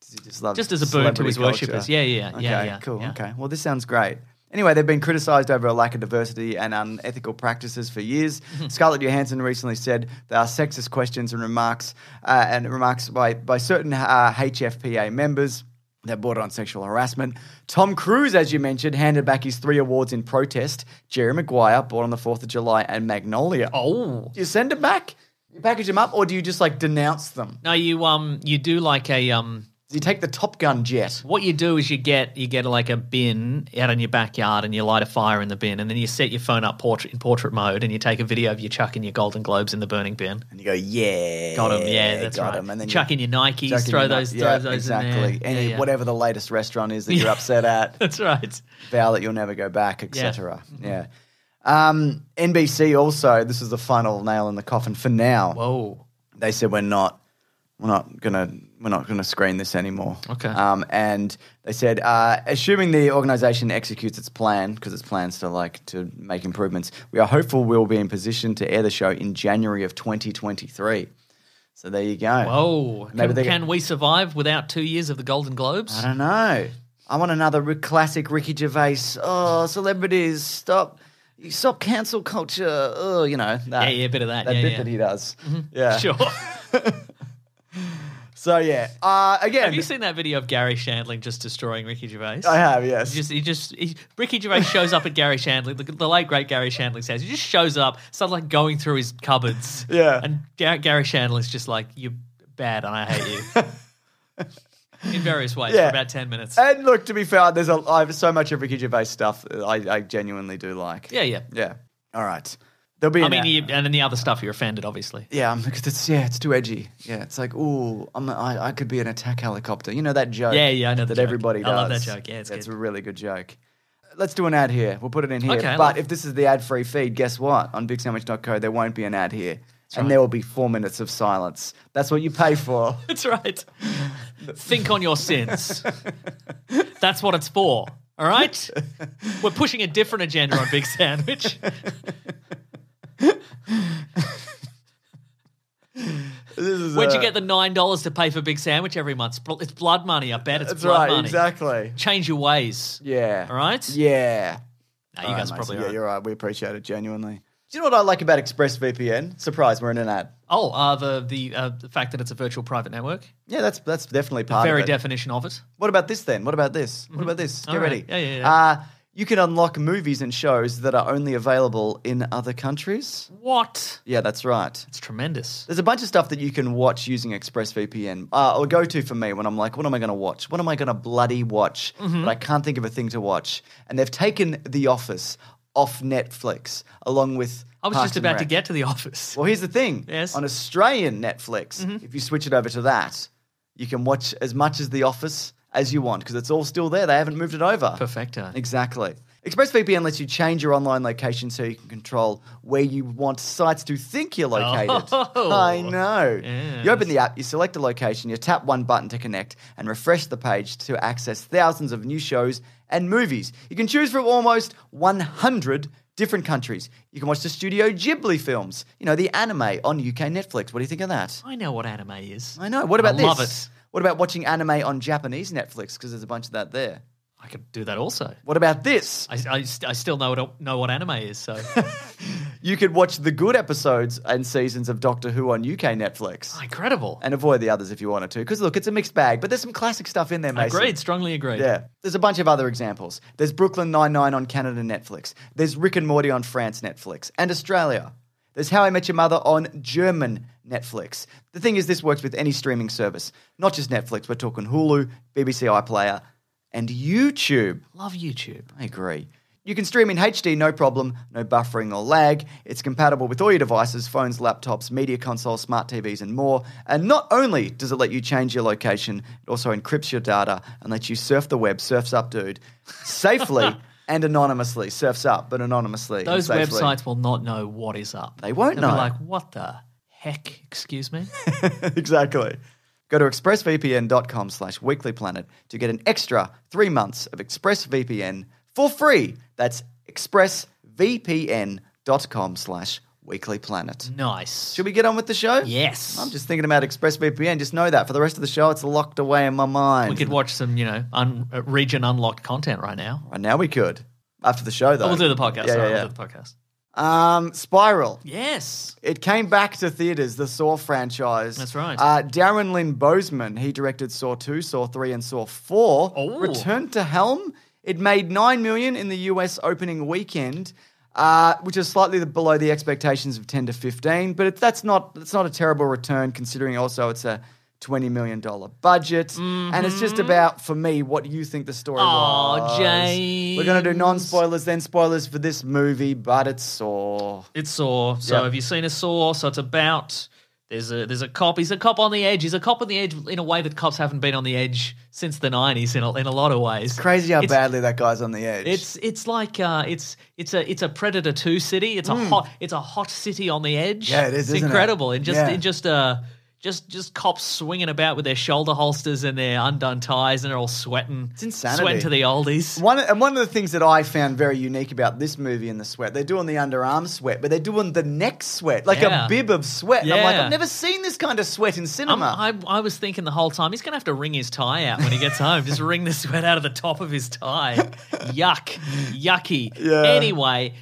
Does he just love Just as a boon to his celebrity worshippers. culture? Yeah. Okay, cool. Yeah. Okay. Well, this sounds great. Anyway, they've been criticised over a lack of diversity and unethical practices for years. Scarlett Johansson recently said there are sexist questions and remarks by certain HFPA members that border on sexual harassment. Tom Cruise, as you mentioned, handed back his 3 awards in protest. Jerry Maguire, born on the 4th of July, and Magnolia. Oh. Do you send them back? You package them up, or do you just like denounce them? No, you do like a Do you take the Top Gun jet? what you do is you get like a bin out in your backyard and you light a fire in the bin, and then you set your phone up in portrait mode and you take a video of you chucking your Golden Globes in the burning bin. And you go, yeah. Got them, yeah, that's got right. 'em. And then chuck in your Nikes, chuck in throw your those Ni- yeah, in there. exactly. And Yeah. whatever the latest restaurant is that you're upset at, That's right. vow that you'll never go back, etc. Yeah. NBC also, this is the final nail in the coffin for now. Whoa. They said we're not gonna screen this anymore. Okay. And they said, assuming the organisation executes its plan, because its plans to make improvements, we are hopeful we'll be in position to air the show in January of 2023. So there you go. Whoa. Maybe Can we survive without 2 years of the Golden Globes? I don't know. I want another classic Ricky Gervais. Oh, celebrities, stop cancel culture. Oh, you know that. Yeah, a bit of that. That yeah, bit yeah. that he does. Yeah. Sure. So yeah. Again, Have you seen that video of Gary Shandling just destroying Ricky Gervais? I have. Yes. Ricky Gervais shows up at Gary Shandling, the late great Gary Shandling's house. He just shows up, starts like going through his cupboards. Yeah. And Gary Shandling's just like, you're bad and I hate you. In various ways for about 10 minutes. And look, to be fair, I have so much of Ricky Gervais stuff I genuinely do like. Yeah. Yeah. All right. There'll be. And then the other stuff you're offended, obviously. Yeah, because it's too edgy. Yeah, it's like, ooh, I could be an attack helicopter. You know that joke? Yeah, I know that joke. everybody does. I love that joke. Yeah, it's It's good. a really good joke. Let's do an ad here. We'll put it in here. Okay, But if this is the ad-free feed, guess what? On bigsandwich.co, there won't be an ad here. And there will be 4 minutes of silence. That's what you pay for. That's right. Think on your sins. That's what it's for. All right? We're pushing a different agenda on Big Sandwich. Where'd you get the $9 to pay for Big Sandwich every month? It's blood money, I bet. It's That's blood right, money. exactly. Change your ways. Yeah. All right? Yeah. No, you All guys right, probably Mason. are. Yeah, you're right. We appreciate it genuinely. Do you know what I like about ExpressVPN? Surprise, we're in an ad. Oh, the fact that it's a virtual private network. Yeah, that's definitely The part of very it. definition of it. What about this then? What about this? What about this? Get All right. ready. Yeah. You can unlock movies and shows that are only available in other countries. What? Yeah, that's right. It's tremendous. There's a bunch of stuff that you can watch using ExpressVPN. Or go to for me when I'm like, what am I going to watch? What am I going to bloody watch? But I can't think of a thing to watch. And they've taken The Office off Netflix along with I was Parks just and about to Rec. get to The Office. Well, here's the thing. Yes. On Australian Netflix, if you switch it over to that, you can watch as much as The Office as you want because it's all still there. They haven't moved it over. Perfecto. Exactly. ExpressVPN lets you change your online location so you can control where you want sites to think you're located. Oh. I know. Yes. You open the app, you select a location, you tap one button to connect and refresh the page to access thousands of new shows and movies. You can choose from almost 100 different countries. You can watch the Studio Ghibli films, the anime on UK Netflix. What do you think of that? I know what anime is. I know. What about this? love it. What about watching anime on Japanese Netflix? Because there's a bunch of that there. I could do that also. What about this? I still know what anime is, so. You could watch the good episodes and seasons of Doctor Who on UK Netflix. Oh, incredible. And avoid the others if you wanted to. Because, look, it's a mixed bag, but there's some classic stuff in there, Mason. Agreed, strongly agreed. Yeah. There's a bunch of other examples. There's Brooklyn Nine-Nine on Canada Netflix. There's Rick and Morty on France Netflix and Australia. There's How I Met Your Mother on German Netflix. The thing is, this works with any streaming service. Not just Netflix. We're talking Hulu, BBC iPlayer, and YouTube. Love YouTube. I agree. You can stream in HD, no problem, no buffering or lag. It's compatible with all your devices, phones, laptops, media consoles, smart TVs, and more. And not only does it let you change your location, it also encrypts your data and lets you surf the web, surfs up, dude, safely and anonymously. Surfs up, but anonymously. Those and safely. websites will not know what is up. They won't They'll know. be like, what the heck? Excuse me? Exactly. Go to expressvpn.com/weeklyplanet to get an extra 3 months of ExpressVPN for free. That's expressvpn.com/weeklyplanet. Nice. Should we get on with the show? Yes. I'm just thinking about ExpressVPN. Just know that. For the rest of the show, it's locked away in my mind. We could watch some, region unlocked content right now. Right now we could. After the show, though. We'll do the podcast. Yeah, Sorry, yeah, we'll do the podcast. Spiral. Yes. It came back to theaters, the Saw franchise. That's right. Darren Lynn Boseman, he directed Saw 2, Saw 3, and Saw 4. Oh. Returned to helm. It made $9 million in the US opening weekend, which is slightly below the expectations of 10 to 15. But that's not a terrible return, considering also it's a $20 million budget. And it's just about, for me, what you think the story was. Oh, James. We're going to do non-spoilers, then spoilers for this movie, but it's Saw. It's Saw. So Yep. have you seen a Saw? So it's about there's a cop. He's a cop on the edge. He's a cop on the edge in a way that cops haven't been on the edge since the 90s in a lot of ways. Crazy how badly that guy's on the edge. It's like it's a Predator 2 city. It's a hot city on the edge. Yeah, it is, It's isn't it? incredible. And Yeah. just cops swinging about with their shoulder holsters and their undone ties, and they're all sweating. It's insanity. Sweating to the oldies. One of the things that I found very unique about this movie and the sweat, they're doing the underarm sweat, but they're doing the neck sweat, like Yeah. a bib of sweat. And I'm like, Yeah. I've never seen this kind of sweat in cinema. I was thinking the whole time, he's going to have to wring his tie out when he gets home. Just wring the sweat out of the top of his tie. Yucky. Yeah. Anyway,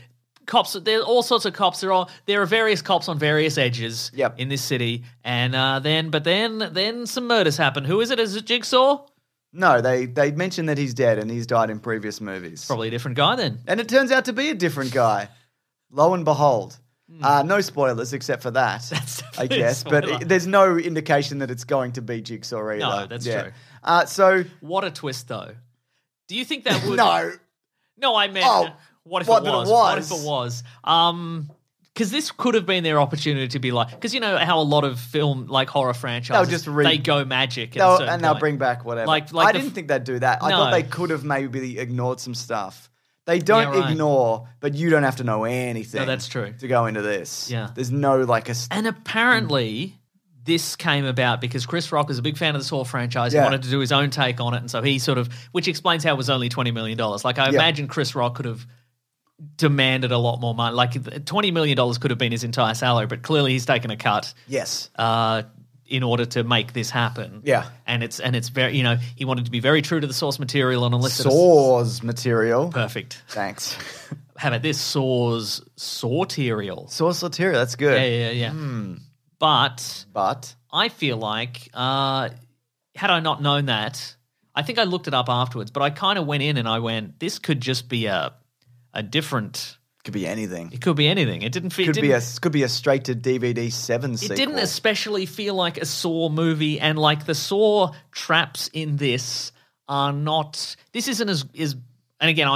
cops, there are all sorts of cops. There are various cops on various edges Yep. in this city. And then some murders happen. Who is it? Is it Jigsaw? No, they mention that he's dead and he's died in previous movies. Probably a different guy then. And it turns out to be a different guy. Lo and behold. No spoilers except for that, That's I definitely a guess. But spoiler. there's no indication that it's going to be Jigsaw either. No, that's true. So, What a twist, though. Do you think that would... no. No, I meant, what if what it that it was? What if was? it was? Because this could have been their opportunity to be like, because you know how a lot of film, like horror franchises, They'll just they go magic. At a They'll certain they'll point. bring back whatever. Like I the didn't think they'd do that. I No. thought they could have maybe ignored some stuff. They don't Yeah, right. ignore, but you don't have to know anything. No, that's true. To go into this. Yeah. There's no like a... And apparently, this came about because Chris Rock was a big fan of the Saw franchise. Yeah. He wanted to do his own take on it. And so he sort of, which explains how it was only $20 million. Like, I imagine Chris Rock could have demanded a lot more money. Like, $20 million could have been his entire salary, but clearly he's taken a cut. Yes. In order to make this happen. Yeah. And it's very, he wanted to be very true to the source material and unless Saw's material. Perfect. Thanks. how about this? Sawnarios. Source material, that's good. Yeah. But I feel like had I not known that, I think I looked it up afterwards, but I kind of went in and I went, this could just be a different. Could be anything. It could be anything. It didn't feel. Could be a straight to DVD 7 sequel. It didn't especially feel like a Saw movie, and like the Saw traps in this are not. This isn't as. And again,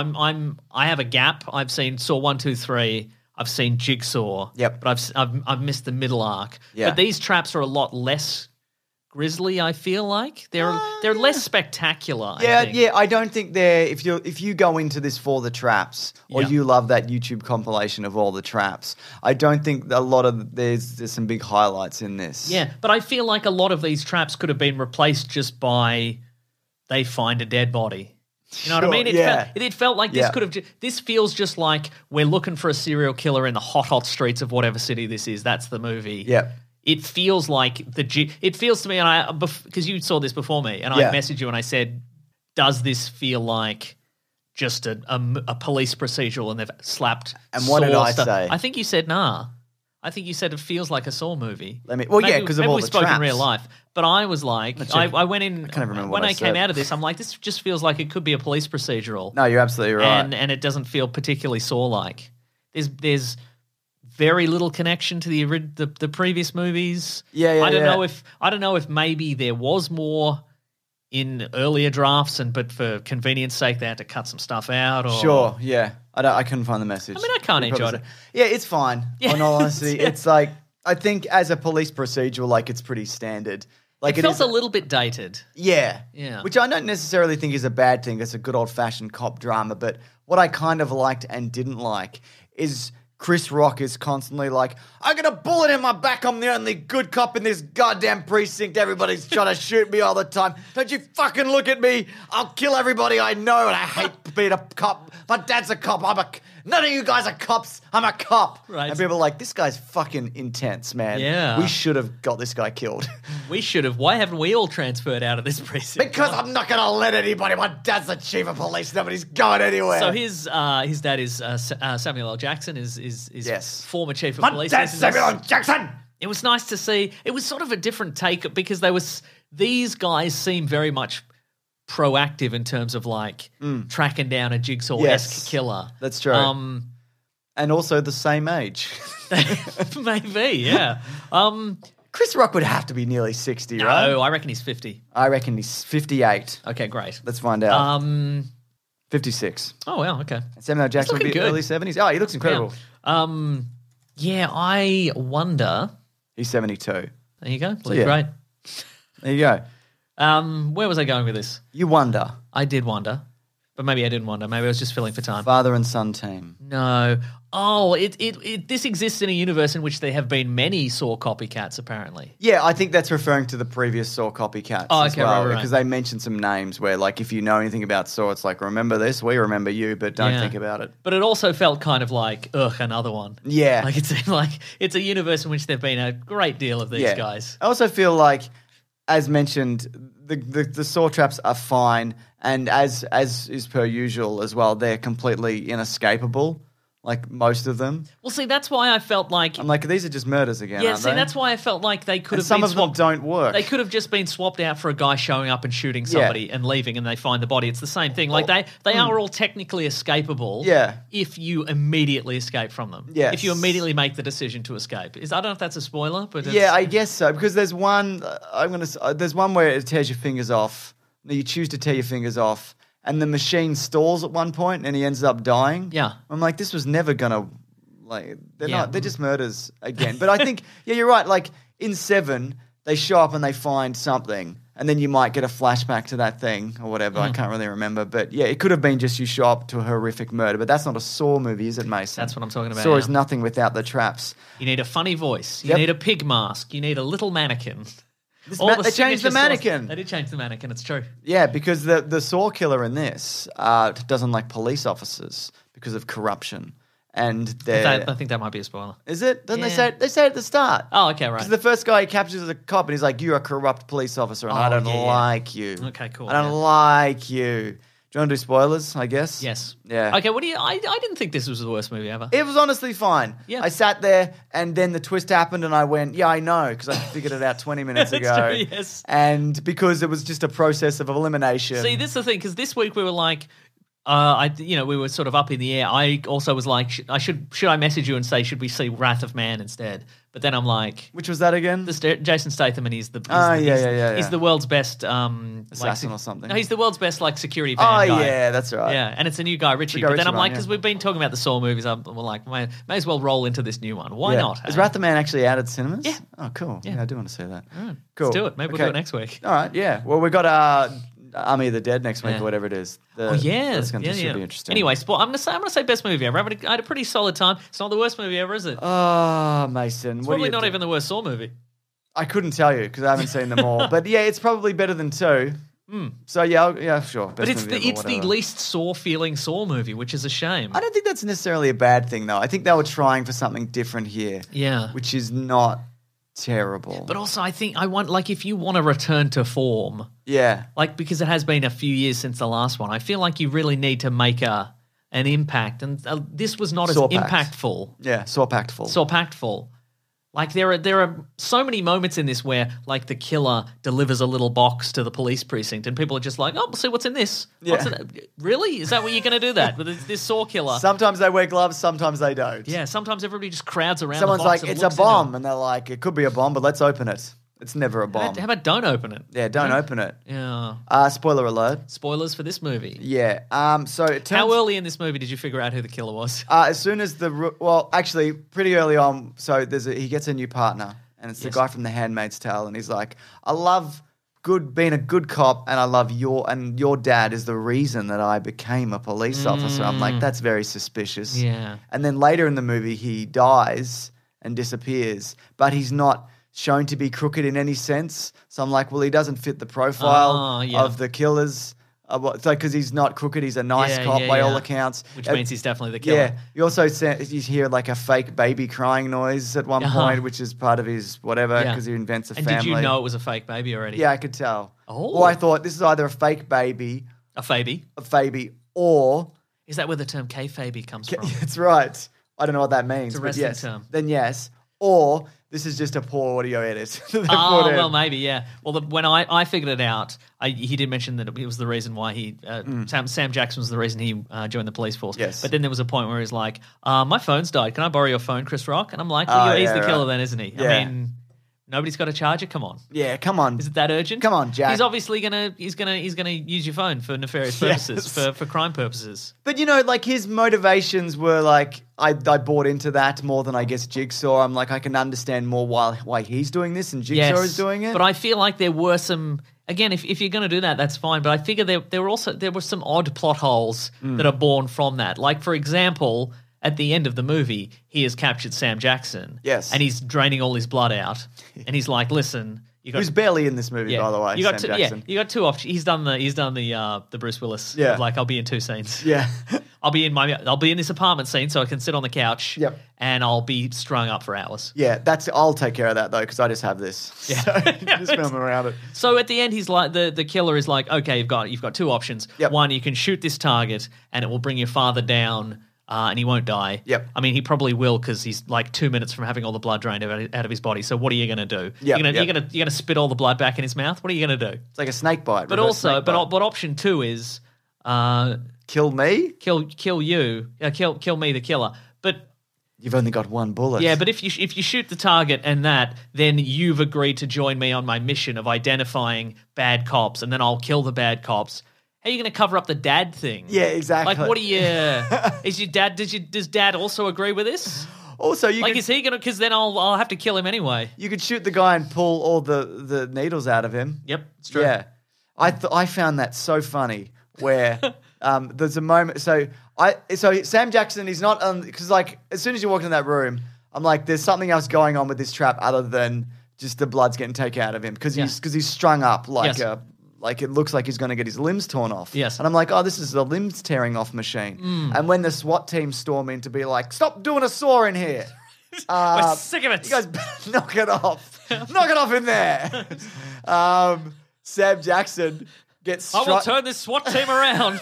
I have a gap. I've seen Saw 1, 2, 3. I've seen Jigsaw. Yep. But I've missed the middle arc. Yeah. But these traps are a lot less grisly. I feel like they're less spectacular. I think. I don't think they're. If you go into this for the traps, or you love that YouTube compilation of all the traps, I don't think a lot of there's some big highlights in this. Yeah, but I feel like a lot of these traps could have been replaced just by they find a dead body. You know what I mean? It felt like this could have. This feels just like we're looking for a serial killer in the hot streets of whatever city this is. That's the movie. Yeah. It feels like it feels to me, and because you saw this before me, and I messaged you and I said, "Does this feel like just a police procedural?" And they've slapped. And what did I say? I think you said nah. I think you said it feels like a Saw movie. Because of all we the spoke traps. in real life. But I was like, I went in. I can't remember when what I came said. out of this, I'm like, this just feels like it could be a police procedural. No, you're absolutely right. And it doesn't feel particularly Saw-like. There's very little connection to the previous movies. I don't know if maybe there was more in earlier drafts, but for convenience sake, they had to cut some stuff out. Or, Sure, yeah. I couldn't find the message. I mean, I kind of enjoyed it. Yeah, it's fine. Yeah. In all honesty, it's like I think as a police procedural, like it's pretty standard. Like it felt is, a little bit dated. Yeah. Yeah. Which I don't necessarily think is a bad thing. It's a good old-fashioned cop drama. But what I kind of liked and didn't like is Chris Rock is constantly like, I got a bullet in my back. I'm the only good cop in this goddamn precinct. Everybody's trying to shoot me all the time. Don't you fucking look at me. I'll kill everybody I know, and I hate being a cop. My dad's a cop. None of you guys are cops. I'm a cop. Right. And people are like, this guy's fucking intense, man. Yeah. We should have got this guy killed. We should have. Why haven't we all transferred out of this precinct? Because I'm not going to let anybody. My dad's the chief of police. Nobody's going anywhere. So his dad is Samuel L. Jackson, is Yes. former chief of My police. dad's Samuel L. Jackson. It was nice to see. It was sort of a different take because these guys seem very much proactive in terms of like tracking down a Jigsaw-esque killer. That's true. And also the same age. Maybe, yeah. Chris Rock would have to be nearly 60, right? No, I reckon he's 50. I reckon he's 58. Okay, great. Let's find out. 56. Oh, wow, okay. And Samuel L. Jackson would be looking good. early 70s. Oh, he looks incredible. Yeah, I wonder. He's 72. There you go. Look yeah. great. There you go. Where was I going with this? You wonder. I did wonder, but maybe I didn't wonder. Maybe I was just filling for time. Father and son team. No. Oh, this exists in a universe in which there have been many Saw copycats, apparently. Yeah, I think that's referring to the previous Saw copycats as okay, well. right. Because they mentioned some names where, like, if you know anything about Saw, it's like, remember this? We remember you, but don't think about it. But it also felt kind of like, another one. Yeah. Like it seemed like it's a universe in which there have been a great deal of these guys. I also feel like, as mentioned, the Saw traps are fine, and as is per usual as well, they're completely inescapable. Like most of them. Well, see, that's why I felt like... I'm like, these are just murders again, Yeah, aren't see, they? that's why I felt like they could And have some been of them don't work. They could have just been swapped out for a guy showing up and shooting somebody and leaving, and they find the body. It's the same thing. Like, they are all technically escapable if you immediately escape from them. Yes. If you immediately make the decision to escape. I don't know if that's a spoiler, but... Yeah, I guess so. Because there's one... there's one where it tears your fingers off. You choose to tear your fingers off, and the machine stalls at one point, and he ends up dying. Yeah. I'm like, this was never going to... Like, they're just murders again. But I think, you're right. Like, in 7, they show up and they find something, and then you might get a flashback to that thing or whatever. I can't really remember. But, yeah, it could have been just you show up to a horrific murder. But that's not a Saw movie, is it, Mason? That's what I'm talking about. Saw is nothing without the traps. You need a funny voice. You need a pig mask. You need a little mannequin. They changed the mannequin. They did change the mannequin. It's true. Yeah, because the Saw killer in this doesn't like police officers because of corruption. And I think that might be a spoiler. Is it? Doesn't they say it at the start? Oh, okay, right. Because the first guy he captures is a cop, and he's like, "You're a corrupt police officer, and I don't like you. Okay, cool. I don't like you. Do you want to do spoilers, I guess? Yes. Yeah. Okay, what do you... I didn't think this was the worst movie ever. It was honestly fine. Yeah. I sat there and then the twist happened and I went, yeah, I know, because I figured it out 20 minutes That's ago. true, yes. And because it was just a process of elimination. See, this is the thing, because this week we were like... we were sort of up in the air. I also was like, should I message you and say, should we see Wrath of Man instead? But then I'm like... Which was that again? Jason Statham, and he's the yeah. the world's best Assassin or something. No, he's the world's best security van Oh, guy. yeah, that's right. Yeah, and it's a new Guy Ritchie. Guy But then Ritchie I'm like, one, because yeah. we've been talking about the Saw movies, we're like, may as well roll into this new one. Why Yeah. not? Is Wrath the Man actually out at cinemas? Yeah. Oh, cool. Yeah, I do want to see that. All right, Cool. Let's do it. Maybe we'll do it next week. All right, yeah. Well, we got Army of the Dead next week Yeah. or whatever it is. Oh yeah, That's going to be interesting. Anyway, I'm gonna say best movie ever. I had a pretty solid time. It's not the worst movie ever, is it? Oh, Mason. It's what do probably you not do? even the worst Saw movie. I couldn't tell you because I haven't seen them all. But yeah, it's probably better than 2. So yeah, sure. But Best movie ever, it's the whatever. least Saw-feeling Saw movie, which is a shame. I don't think that's necessarily a bad thing, though. I think they were trying for something different here. Yeah. Which is not terrible. But also, I think if you want to return to form, yeah. because it has been a few years since the last one, I feel like you really need to make an impact. And this was not Saw as packed. impactful. Yeah, Saw packed full. Saw packed full. Like there are so many moments in this where like the killer delivers a little box to the police precinct and people are just like, oh, we'll see what's in this. Yeah. Really? Is that what you're going to do that with this Saw killer? Sometimes they wear gloves, sometimes they don't. Yeah, sometimes everybody just crowds around Someone's the box like, and it's a looks into bomb. it. And they're like, it could be a bomb, but let's open it. It's never a bomb. How about don't open it? Yeah, don't open it. Yeah. Spoiler alert. Spoilers for this movie. Yeah. So it turns, How early in this movie did you figure out who the killer was? as soon as actually, pretty early on. So he gets a new partner, and it's the guy from The Handmaid's Tale, and he's like, I love being a good cop, and I love your dad is the reason that I became a police officer. I'm like, that's very suspicious. Yeah. And then later in the movie, he dies and disappears, but he's not shown to be crooked in any sense. So I'm like, well, he doesn't fit the profile of the killers. It's like because he's not crooked, he's a nice cop by all accounts. Which means he's definitely the killer. Yeah. You also you hear like a fake baby crying noise at one point, which is part of his whatever because he invents a family. And did you know it was a fake baby already? Yeah, I could tell. Oh. Or I thought this is either a fake baby, A faby. or Is that where the term kayfaby comes from? it's right. I don't know what that means. It's a but wrestling yes. term. Then yes. Or this is just a poor audio edit. They put Oh, in. well, maybe, yeah. Well, when I figured it out, he did mention that it was the reason why Sam Jackson was the reason he joined the police force. Yes. But then there was a point where he's like, my phone's died. Can I borrow your phone, Chris Rock? And I'm like, well, he's the killer then, isn't he? Yeah. I mean, nobody's got a charger. Come on. Yeah, come on. Is it that urgent? Come on, Jack. He's obviously gonna use your phone for nefarious purposes, Yes. for crime purposes. But like his motivations were like I bought into that more than I guess Jigsaw. I'm like I can understand more why he's doing this and Jigsaw is doing it. But I feel like there were some. Again, if you're going to do that, that's fine. But I figure there were some odd plot holes that are born from that. Like for example, at the end of the movie, he has captured Sam Jackson. Yes. And he's draining all his blood out. And he's like, listen, who's barely in this movie, by the way. You got Sam two, Jackson. you got two options. He's done the Bruce Willis. Yeah. Of like I'll be in 2 scenes. Yeah. I'll be in this apartment scene so I can sit on the couch. Yep. And I'll be strung up for hours. Yeah, I'll take care of that though because I just have this. Yeah, so just film around it. So at the end, he's like the killer is like, okay, you've got 2 options. Yep. One, you can shoot this target and it will bring your father down. And he won't die. Yep. I mean, he probably will because he's like 2 minutes from having all the blood drained out of his body. So what are you going to do? Yep, You're gonna spit all the blood back in his mouth. What are you going to do? It's like a snake bite. But reverse also, snake bite. but option 2 is kill me. kill you, kill me, the killer. But You've only got 1 bullet. yeah, but if you shoot the target and then you've agreed to join me on my mission of identifying bad cops, and then I'll kill the bad cops. How are you going to cover up the dad thing? Yeah, exactly. Like, what are you? Is your dad? Does dad also agree with this? Also, Is he going to? Because then I'll have to kill him anyway. you could shoot the guy and pull all the needles out of him. Yep, it's true. Yeah, I found that so funny where there's a moment. So Sam Jackson is not because like as soon as you walk into that room, I'm like, there's something else going on with this trap other than just the blood's getting taken out of him because he's strung up like Yes. like it looks like he's going to get his limbs torn off. Yes. And I'm like, oh, this is a limbs tearing off machine. And when the SWAT team storm in to be like, stop doing a saw in here. We're sick of it. You guys better knock it off. Knock it off in there. Sam Jackson gets I will struck. turn this SWAT team around.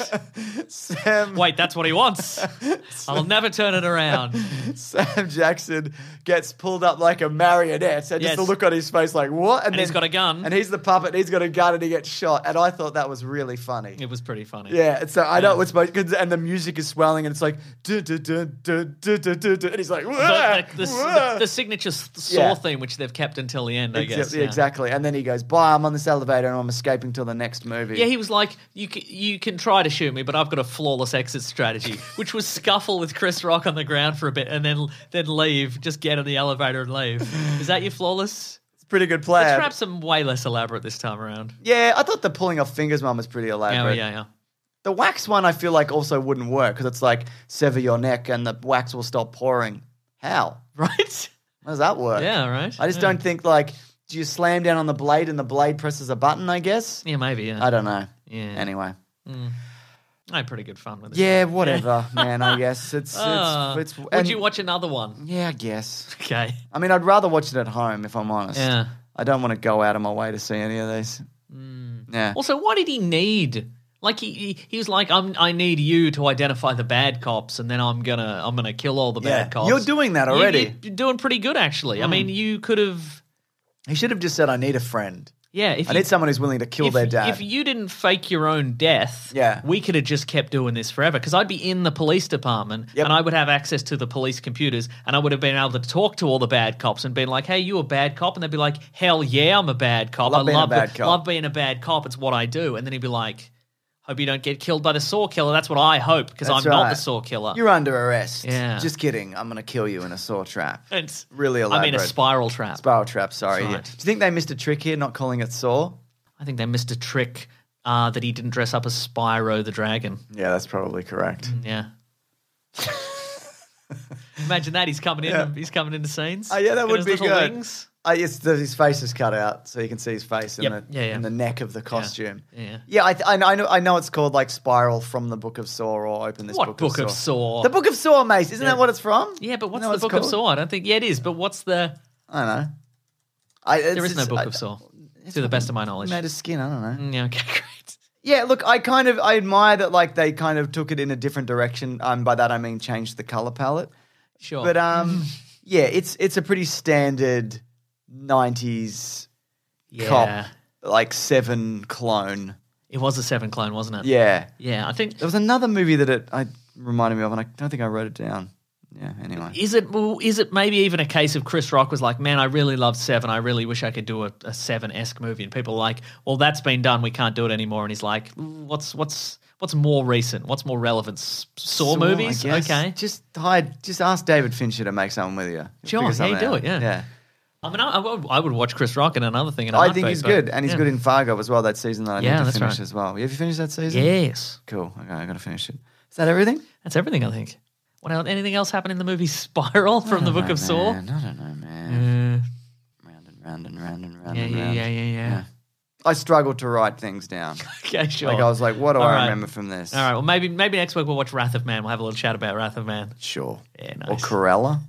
Sam, Wait, that's what he wants. I'll never turn it around. Sam Jackson gets pulled up like a marionette, and just Yes. the look on his face like, what? And he's got a gun. And he's the puppet, and he's got a gun, and he gets shot. And I thought that was really funny. It was pretty funny. Yeah, and so I know it's and the music is swelling, and it's like, and he's like, The signature Saw theme, which they've kept until the end, I guess. Yeah, exactly. And then he goes, bye, I'm on this elevator, and I'm escaping till the next movie. Yeah, he was like, you can try to shoot me, but I've got a flawless exit strategy, which was scuffle with Chris Rock on the ground for a bit and then leave, just get in the elevator and leave. Is that your flawless? It's a pretty good plan. Let's perhaps some way less elaborate this time around. Yeah, I thought the pulling off fingers one was pretty elaborate. Yeah. The wax one I feel like also wouldn't work because it's like sever your neck and the wax will stop pouring. How? Right? How does that work? Yeah, right. I just don't think like, do you slam down on the blade and the blade presses a button, I guess? Yeah, maybe, yeah. I don't know. Yeah. Anyway. I had pretty good fun with it. Yeah, whatever, man, I guess. It's Would you watch another one? Yeah, I guess. Okay. I mean, I'd rather watch it at home, if I'm honest. Yeah. I don't want to go out of my way to see any of these. Yeah. Also, what did he need? Like he was like, I need you to identify the bad cops, and then I'm gonna kill all the bad cops. You're doing that already. You're doing pretty good, actually. I mean, you could have. He should have just said, I need a friend. Yeah, I need someone who's willing to kill their dad. If you didn't fake your own death, Yeah. we could have just kept doing this forever. Because I'd be in the police department, Yep. and I would have access to the police computers, and I would have been able to talk to all the bad cops and been like, "Hey, you a bad cop?" And they'd be like, "Hell yeah, I'm a bad cop. Love being a bad cop." Love being a bad cop. It's what I do." And then he'd be like, "Hope you don't get killed by the Saw killer. That's what I hope, because I'm That's not right. the Saw killer." You're under arrest. Yeah. Just kidding. I'm going to kill you in a saw trap. It's Really elaborate. I mean, a spiral trap. Spiral trap, sorry. That's Yeah. right. Do you think they missed a trick here, not calling it Saw? I think they missed a trick that he didn't dress up as Spyro the Dragon. Yeah, that's probably correct. Yeah. Imagine that he's coming in. Yeah. He's coming into scenes. Oh, yeah, that Got would his be little good. Wings. His face is cut out, so you can see his face in, Yep. Yeah. in the neck of the costume. Yeah. Yeah, I know it's called like Spiral from the Book of Saw or Open This What Book of Saw? The Book of Saw, mate. Isn't that what it's from? Yeah, but what's Isn't that the what Book it's of Saw? I don't think. Yeah, it is. But what's the? I don't know. There is no Book of Saw, to the best of my knowledge. Made of skin. I don't know. Yeah. Okay. Great. Yeah, look, I admire that like they kind of took it in a different direction. By that I mean changed the color palette. Sure. But yeah, it's a pretty standard 90s cop like 7 clone. It was a 7 clone, wasn't it? Yeah. Yeah. I think. There was another movie that it reminded me of, and I don't think I wrote it down. Yeah, anyway. Is it maybe even a case of Chris Rock was like, man, I really loved 7. I really wish I could do a 7-esque movie. And people are like, well, that's been done. We can't do it anymore. And he's like, what's more recent? What's more relevant? Saw movies? I guess. Okay. Just ask David Fincher to make something with you. Sure, Figure something do out. it, yeah. Yeah. I mean, I would watch Chris Rock in another thing. In a I heartbeat, think he's but- good. And he's yeah. good in Fargo as well, that season that I Yeah, need to that's finish right. as well. Have you finished that season? Yes. Cool. Okay, I got to finish it. Is that everything? That's everything, I think. What else? Anything else happened in the movie Spiral from the Book of Saw? I don't know, man. Round and round and round and round and round. Yeah. I struggled to write things down. Okay, sure. Like I was like, what do All I right. remember from this? All right, well, maybe next week we'll watch Wrath of Man. We'll have a little chat about Wrath of Man. Sure. Yeah, Or nice. Cruella.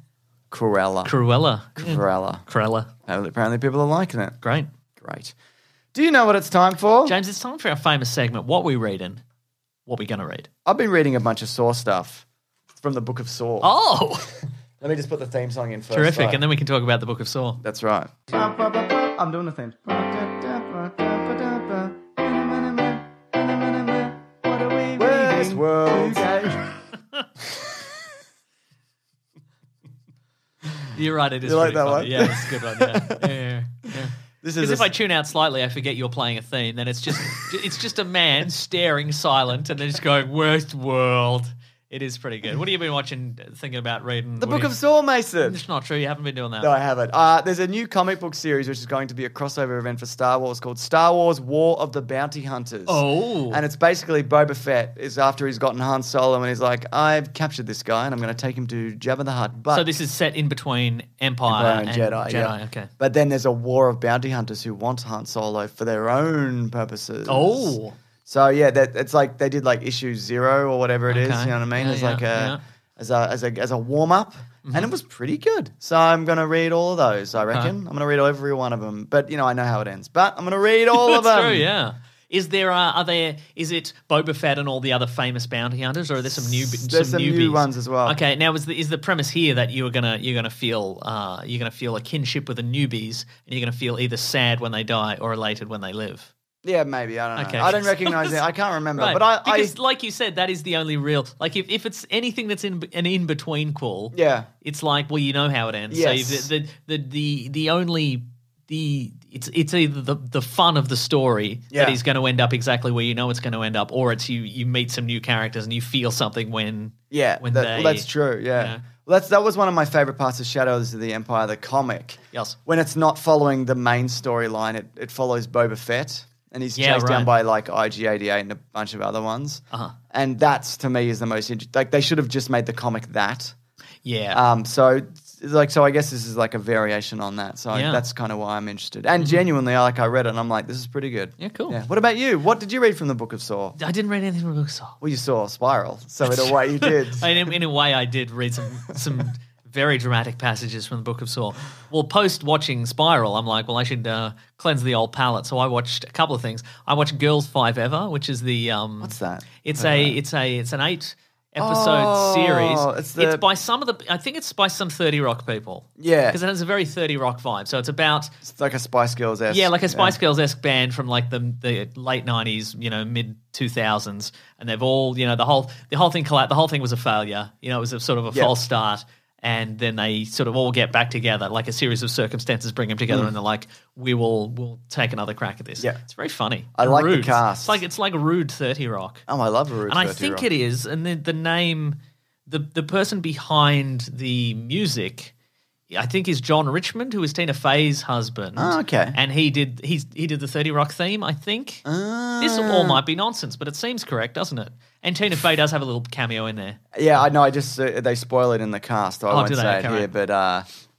Cruella. Cruella. Apparently people are liking it. Great. Great. Do you know what it's time for? James, it's time for our famous segment. What we reading? What we going to read? I've been reading a bunch of Saw stuff from the Book of Saw. Oh, Let me just put the theme song in first. terrific. though. And then we can talk about the Book of Saw. That's right. I'm doing the theme. Westworld. You're right, it is You like pretty that funny. one? Yeah, it's a good one. Yeah. This Because is if I tune out slightly, I forget you're playing a theme. Then it's just a man staring silent and then just going, Westworld. It is pretty good. What have you been watching, thinking about reading? the Book of Saw, Mason. It's not true. You haven't been doing that. No, I haven't. There's a new comic book series which is going to be a crossover event for Star Wars called Star Wars War of the Bounty Hunters. Oh. And it's basically Boba Fett is after he's gotten Han Solo and he's like, I've captured this guy and I'm going to take him to Jabba the Hutt. But So this is set in between Empire and Jedi. Yeah. Okay. But then there's a war of bounty hunters who want Han Solo for their own purposes. Oh. So yeah, it's like they did like issue 0 or whatever it is. Okay. You know what I mean? Yeah, As yeah, like yeah. as a warm up, and it was pretty good. So I'm gonna read all of those. I reckon I'm gonna read every one of them. But you know I know how it ends. But I'm gonna read all of That's them. true, yeah. Is there is it Boba Fett and all the other famous bounty hunters, or are there some There's some newbies? new ones as well. Okay, now is the premise here that you're gonna feel a kinship with the newbies, and you're gonna feel either sad when they die or elated when they live? Yeah, maybe. I don't know. Okay. I don't recognize it. I can't remember. Right. But because like you said, that is the only real. Like if it's anything that's in an in between call, Yeah. it's like, well, you know how it ends. Yes. So the only it's either the fun of the story Yeah. that is going to end up exactly where you know it's going to end up, or it's you meet some new characters and you feel something when that's true. Yeah. Yeah. Well, that was one of my favorite parts of Shadows of the Empire, the comic. Yes. When it's not following the main storyline, it follows Boba Fett. And he's Yeah, chased down right. by like IG-88 and a bunch of other ones. Uh-huh. And that's, to me, is the most interesting. Like, they should have just made the comic that. Yeah. So I guess this is like a variation on that. So Yeah. that's kind of why I'm interested. And genuinely, I read it and I'm like, this is pretty good. Yeah, cool. Yeah. What about you? What did you read from the Book of Saw? I didn't read anything from Book of Saw. Well, you saw Spiral. So in a way, you did. In a way, I did read some very dramatic passages from the Book of Saw. Well, post watching Spiral, I'm like, well, I should cleanse the old palate. So I watched a couple of things. I watched Girls Five Ever, which is the What's that? It's an 8-episode series. it's It's by some of the. I think it's by some 30 Rock people. Yeah. because it has a very 30 Rock vibe. So it's about. It's like a Spice Girls-esque. Yeah, like a Spice Girls-esque band from like the late 90s, mid 2000s, and they've all, the whole thing collapsed. The whole thing was a failure. It was a sort of a false start, and then they sort of all get back together. Like a series of circumstances bring them together, and they're like, we'll take another crack at this. Yeah. It's very funny. I And like the rude. cast. It's like rude 30 Rock. Oh, I love Rude And I think it is, and the name, the person behind the music, I think is John Richmond, who is Tina Fey's husband. Oh, okay. And he did the 30 Rock theme, I think. This all might be nonsense, but it seems correct, doesn't it? And Tina Fey does have a little cameo in there. Yeah, I know. I just they spoil it in the cast, so I won't do they? say Okay, it here. right. But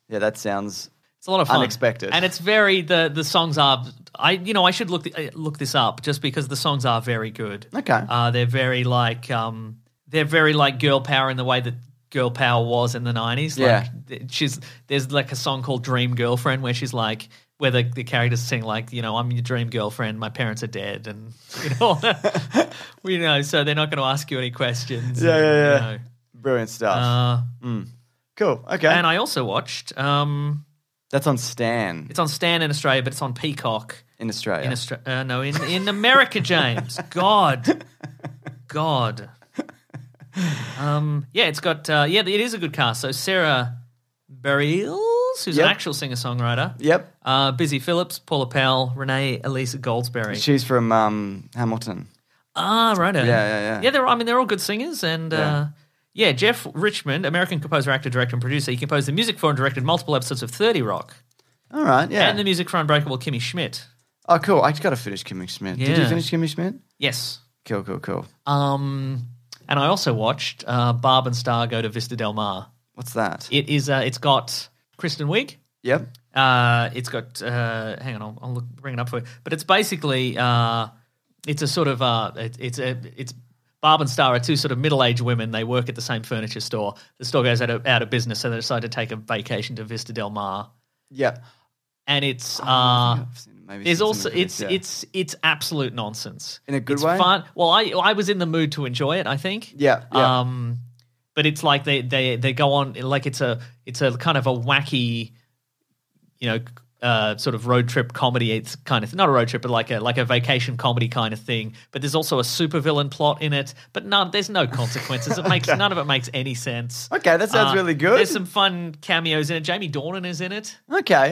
yeah, that sounds It's a lot of fun. Unexpected. And it's very the songs are I should look this up just because the songs are very good. Okay. They're very like girl power in the way that girl power was in the 90s. Yeah. There's like a song called Dream Girlfriend where she's like where the characters sing like, I'm your dream girlfriend, my parents are dead, and so they're not going to ask you any questions. Yeah. Brilliant stuff. Cool. Okay. And I also watched That's on Stan it's on Stan in Australia, but it's on Peacock in Australia. in America, James. God. It's got it is a good cast. So Sarah Bareilles, who's an Yep. actual singer-songwriter. Yep. Busy Phillips, Paula Powell, Renee Elisa Goldsberry. She's from Hamilton. Right. Yeah. Yeah, they're all good singers, and Jeff Richmond, American composer, actor, director, and producer. He composed the music for and directed multiple episodes of 30 Rock, All right. Yeah. and the music for Unbreakable Kimmy Schmidt. Oh, cool. I just got to finish Kimmy Schmidt. Did you Yeah. finish Kimmy Schmidt? Yes. Cool. And I also watched Barb and Star Go to Vista Del Mar. What's that? It is. It's got Kristen Wiig. Yep. It's got. Hang on, I'll bring it up for you. But it's basically. It's a sort of. It's Barb and Star are two sort of middle-aged women. They work at the same furniture store. The store goes out of business, so they decide to take a vacation to Vista Del Mar. Yep. And it's. Maybe There's seen also some of this, it's absolute nonsense In a good it's way? Fun. Well, I was in the mood to enjoy it. I think. Yeah. But it's like they go on like it's a kind of a wacky, sort of road trip comedy. It's kind of not a road trip, but like a vacation comedy kind of thing. But there's also a supervillain plot in it. But there's no consequences. It makes none of it makes any sense. Okay, that sounds really good. There's some fun cameos in it. Jamie Dornan is in it. Okay.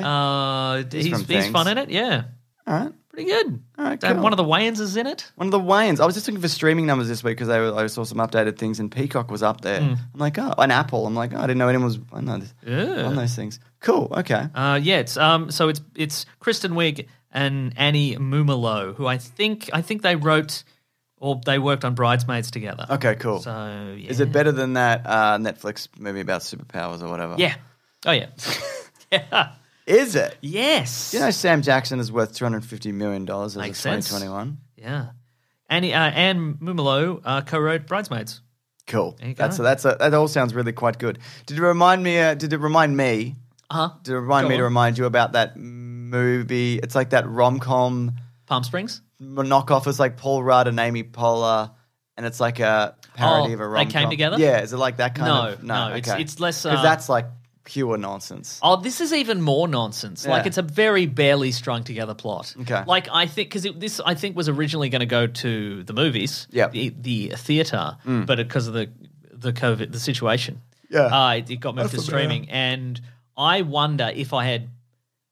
He's fun in it. Yeah. All right. Pretty good. All right, And cool. one of the Wayans is in it. One of the Wayans. I was just looking for streaming numbers this week because I saw some updated things and Peacock was up there. I'm like, and Apple. I'm like, I didn't know anyone was on those things. Cool. Okay. It's Kristen Wiig and Annie Mumolo, who I think they wrote or they worked on Bridesmaids together. Okay. Cool. So yeah. Is it better than that Netflix movie about superpowers or whatever? Yeah. Oh yeah. Yeah. Is it? Yes. You know, Sam Jackson is worth $250 million as of Makes sense. 2021. Yeah. Anne Mumolo co-wrote Bridesmaids. Cool. There you go. That all sounds really quite good. Did it remind me? Did it remind me Go to on. remind you about that movie? It's like that rom-com. Palm Springs. knockoff. It's like Paul Rudd and Amy Poehler, and it's like a parody of a rom-com. They came together? Yeah, is it like that kind of? No, okay. it's less... Because that's like pure nonsense. Oh, this is even more nonsense. Yeah. Like, it's a very barely strung together plot. Okay. Like, I think, because this, I think, was originally going to go to the movies, Yep. the theatre, but because of the COVID, the situation, it got moved to streaming. And I wonder if I had,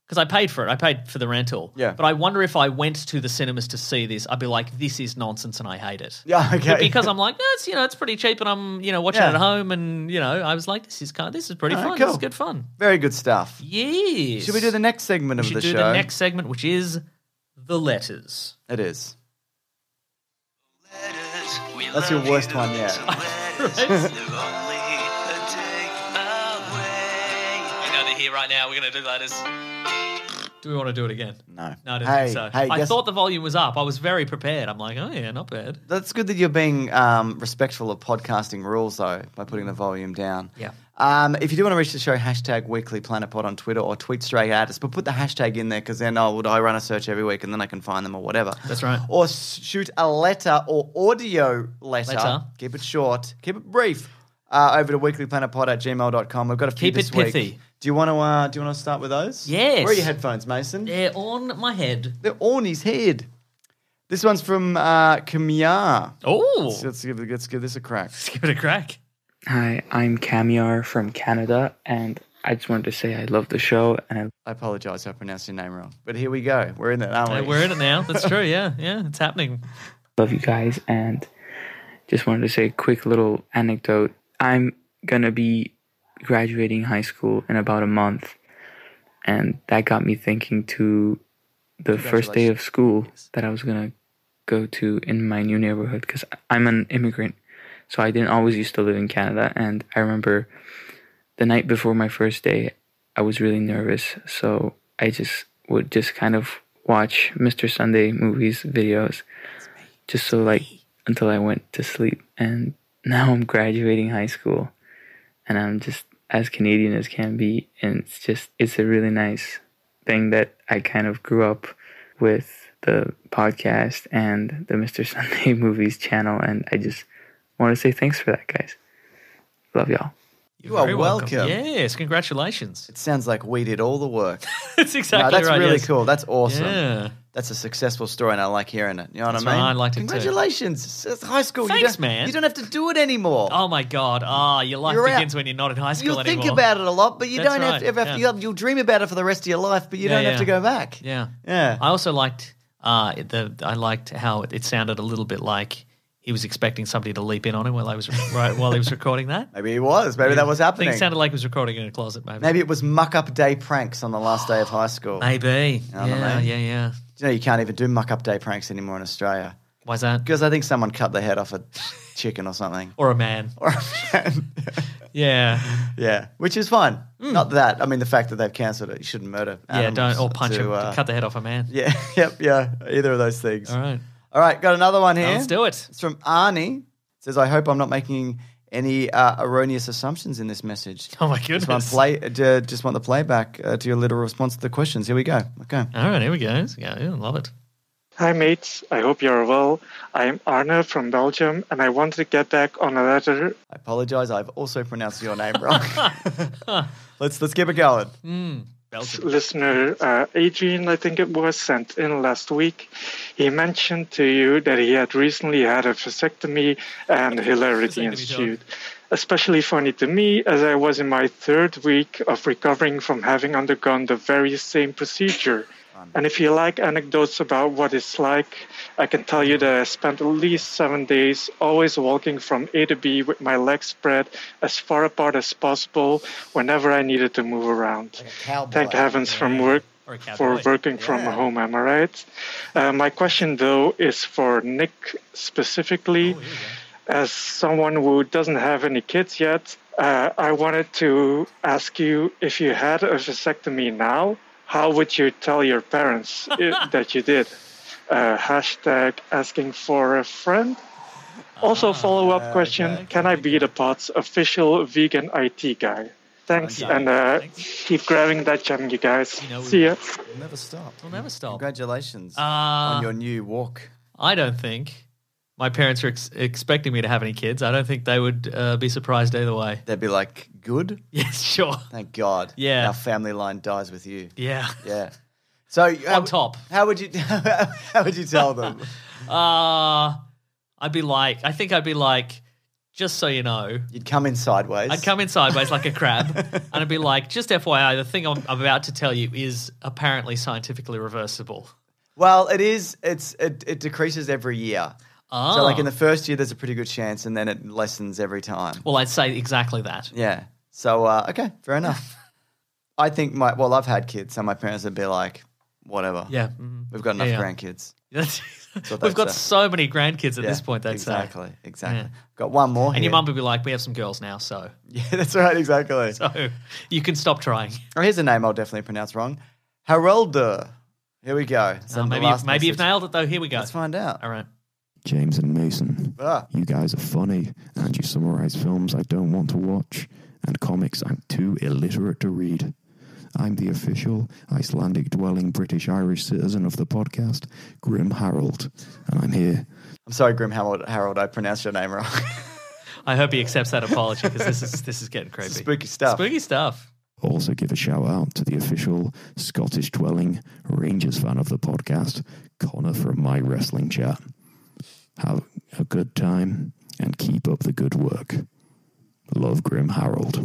because I paid for it, I paid for the rental. Yeah. But I wonder if I went to the cinemas to see this, I'd be like, this is nonsense and I hate it. Yeah, okay. But because I'm like, it's pretty cheap and I'm, watching it at home and, I was like, this is pretty fun. Cool. This is good fun. Very good stuff. Yes. Should we do the next segment of the show? We should do the next segment, which is the letters. It is. That's your worst one yet. Right? They're here right now. We're going to do letters. Do we want to do it again? No. No, I didn't think so. I thought the volume was up. I was very prepared. I'm like, oh, yeah, not bad. That's good that you're being respectful of podcasting rules, though, by putting the volume down. Yeah. If you do want to reach the show, hashtag weeklyplanetpod on Twitter or tweet straight at us, but put the hashtag in there because then I run a search every week and then I can find them or whatever. That's right. Or shoot a letter or audio letter. Keep it short. Keep it brief. Over to weeklyplanetpod@gmail.com. We've got a few this week. Keep it pithy. Do you want to start with those? Yes. Where are your headphones, Mason? They're on my head. They're on his head. This one's from Kamyar. Oh. Let's give this a crack. Let's give it a crack. Hi, I'm Kamyar from Canada, and I just wanted to say I love the show. And I apologise if I pronounced your name wrong. But here we go. We're in it, aren't we? We're in it now. That's true, yeah. Yeah, it's happening. love you guys, and just wanted to say a quick little anecdote. I'm going to be graduating high school in about a month, and that got me thinking to the first day of school that I was going to go to in my new neighborhood, because I'm an immigrant, so I didn't always used to live in Canada. And I remember the night before my first day, I was really nervous, so I would kind of watch Mr. Sunday movies, videos, just so until I went to sleep. And now I'm graduating high school, and I'm just as Canadian as can be, and it's a really nice thing that I kind of grew up with the podcast and the Mr. Sunday Movies channel, and I just want to say thanks for that, guys. Love y'all. You are welcome. Yes, congratulations. It sounds like we did all the work. That's exactly right. That's really yes. cool. That's awesome. Yeah. That's a successful story, and I like hearing it. You know what I mean? Right, I liked it too. Congratulations. It's high school. Thanks, man. You don't have to do it anymore. Oh, my God. Your life begins when you're not in high school You'll anymore. think about it a lot, but you That's don't have to right, ever. You'll dream about it for the rest of your life, but you don't have to go back. Yeah. Yeah. I also liked I liked how it sounded a little bit like he was expecting somebody to leap in on him while he was recording that. Maybe he was. Maybe that was I happening. think it sounded like he was recording in a closet, maybe. Maybe it was muck-up day pranks on the last day of high school. Maybe. You know what I mean? Yeah. Do you know you can't even do muck-up day pranks anymore in Australia? Why's that? Because I think someone cut the head off a chicken or something. Or a man. Or a man. Yeah. Yeah, which is fine. Not that. I mean, the fact that they've cancelled it, you shouldn't murder animals. Yeah, don't. Or punch him. Cut the head off a man. Yeah, either of those things. All right, got another one here. Let's do it. It's from Arnie. It says, I hope I'm not making any erroneous assumptions in this message. Oh, my goodness. Just want the playback to your literal response to the questions. Here we go. Okay. All right, here we go. Yeah, I love it. Hi mates, I hope you're well. I'm Arne from Belgium, and I wanted to get back on a letter. I apologise, I've also pronounced your name wrong. Let's keep it going. Belgium. Listener Adrian, I think it was, sent in last week. He mentioned to you that he had recently had a vasectomy and hilarity ensued. Especially funny to me, as I was in my 3rd week of recovering from having undergone the very same procedure. And if you like anecdotes about what it's like, I can tell you that I spent at least 7 days always walking from A to B with my legs spread as far apart as possible whenever I needed to move around. Thank heavens for working from home, am I right? My question, though, is for Nick specifically. As someone who doesn't have any kids yet, I wanted to ask you, if you had a vasectomy now, how would you tell your parents that you did? Hashtag asking for a friend. Also, follow-up question, can I be the pod's official vegan IT guy? Thanks, Okay. and keep grabbing that gem, you guys. know we See ya. We'll never stop. We'll never stop. Congratulations on your new walk. I don't think my parents are expecting me to have any kids. I don't think they would be surprised either way. They'd be like, good? Yes, sure. Thank God. Yeah. Our family line dies with you. Yeah. Yeah. So On top. How would you how would you tell them? I think I'd be like, just so you know. You'd come in sideways. I'd come in sideways like a crab, and I'd be like, just FYI, the thing I'm about to tell you is apparently scientifically reversible. Well, it decreases every year. Oh. So like in the first year, there's a pretty good chance, and then it lessens every time. Well, I'd say exactly that. Yeah. So okay, fair enough. I think I've had kids, so my parents would be like, whatever. Yeah. Mm-hmm. We've got enough Yeah. grandkids. what We've got they'd say. so many grandkids at this point, they'd say. Exactly. Yeah. Got one more And here. your mum would be like, we have some girls now, so Yeah, that's right, exactly. you can stop trying. Oh, here's a name I'll definitely pronounce wrong. Harolda. Here we go. Maybe you've nailed it, though. Here we go. Let's find out. All right. James and Mason, you guys are funny, and you summarize films I don't want to watch, and comics I'm too illiterate to read. I'm the official Icelandic-dwelling British-Irish citizen of the podcast, Grim Harold, and I'm here. I'm sorry, Grim Harold, I pronounced your name wrong. I hope he accepts that apology because this is getting creepy. Spooky stuff. Spooky stuff. Also give a shout-out to the official Scottish-dwelling Rangers fan of the podcast, Connor from My Wrestling Chat. Have a good time and keep up the good work. Love, Grim Harold.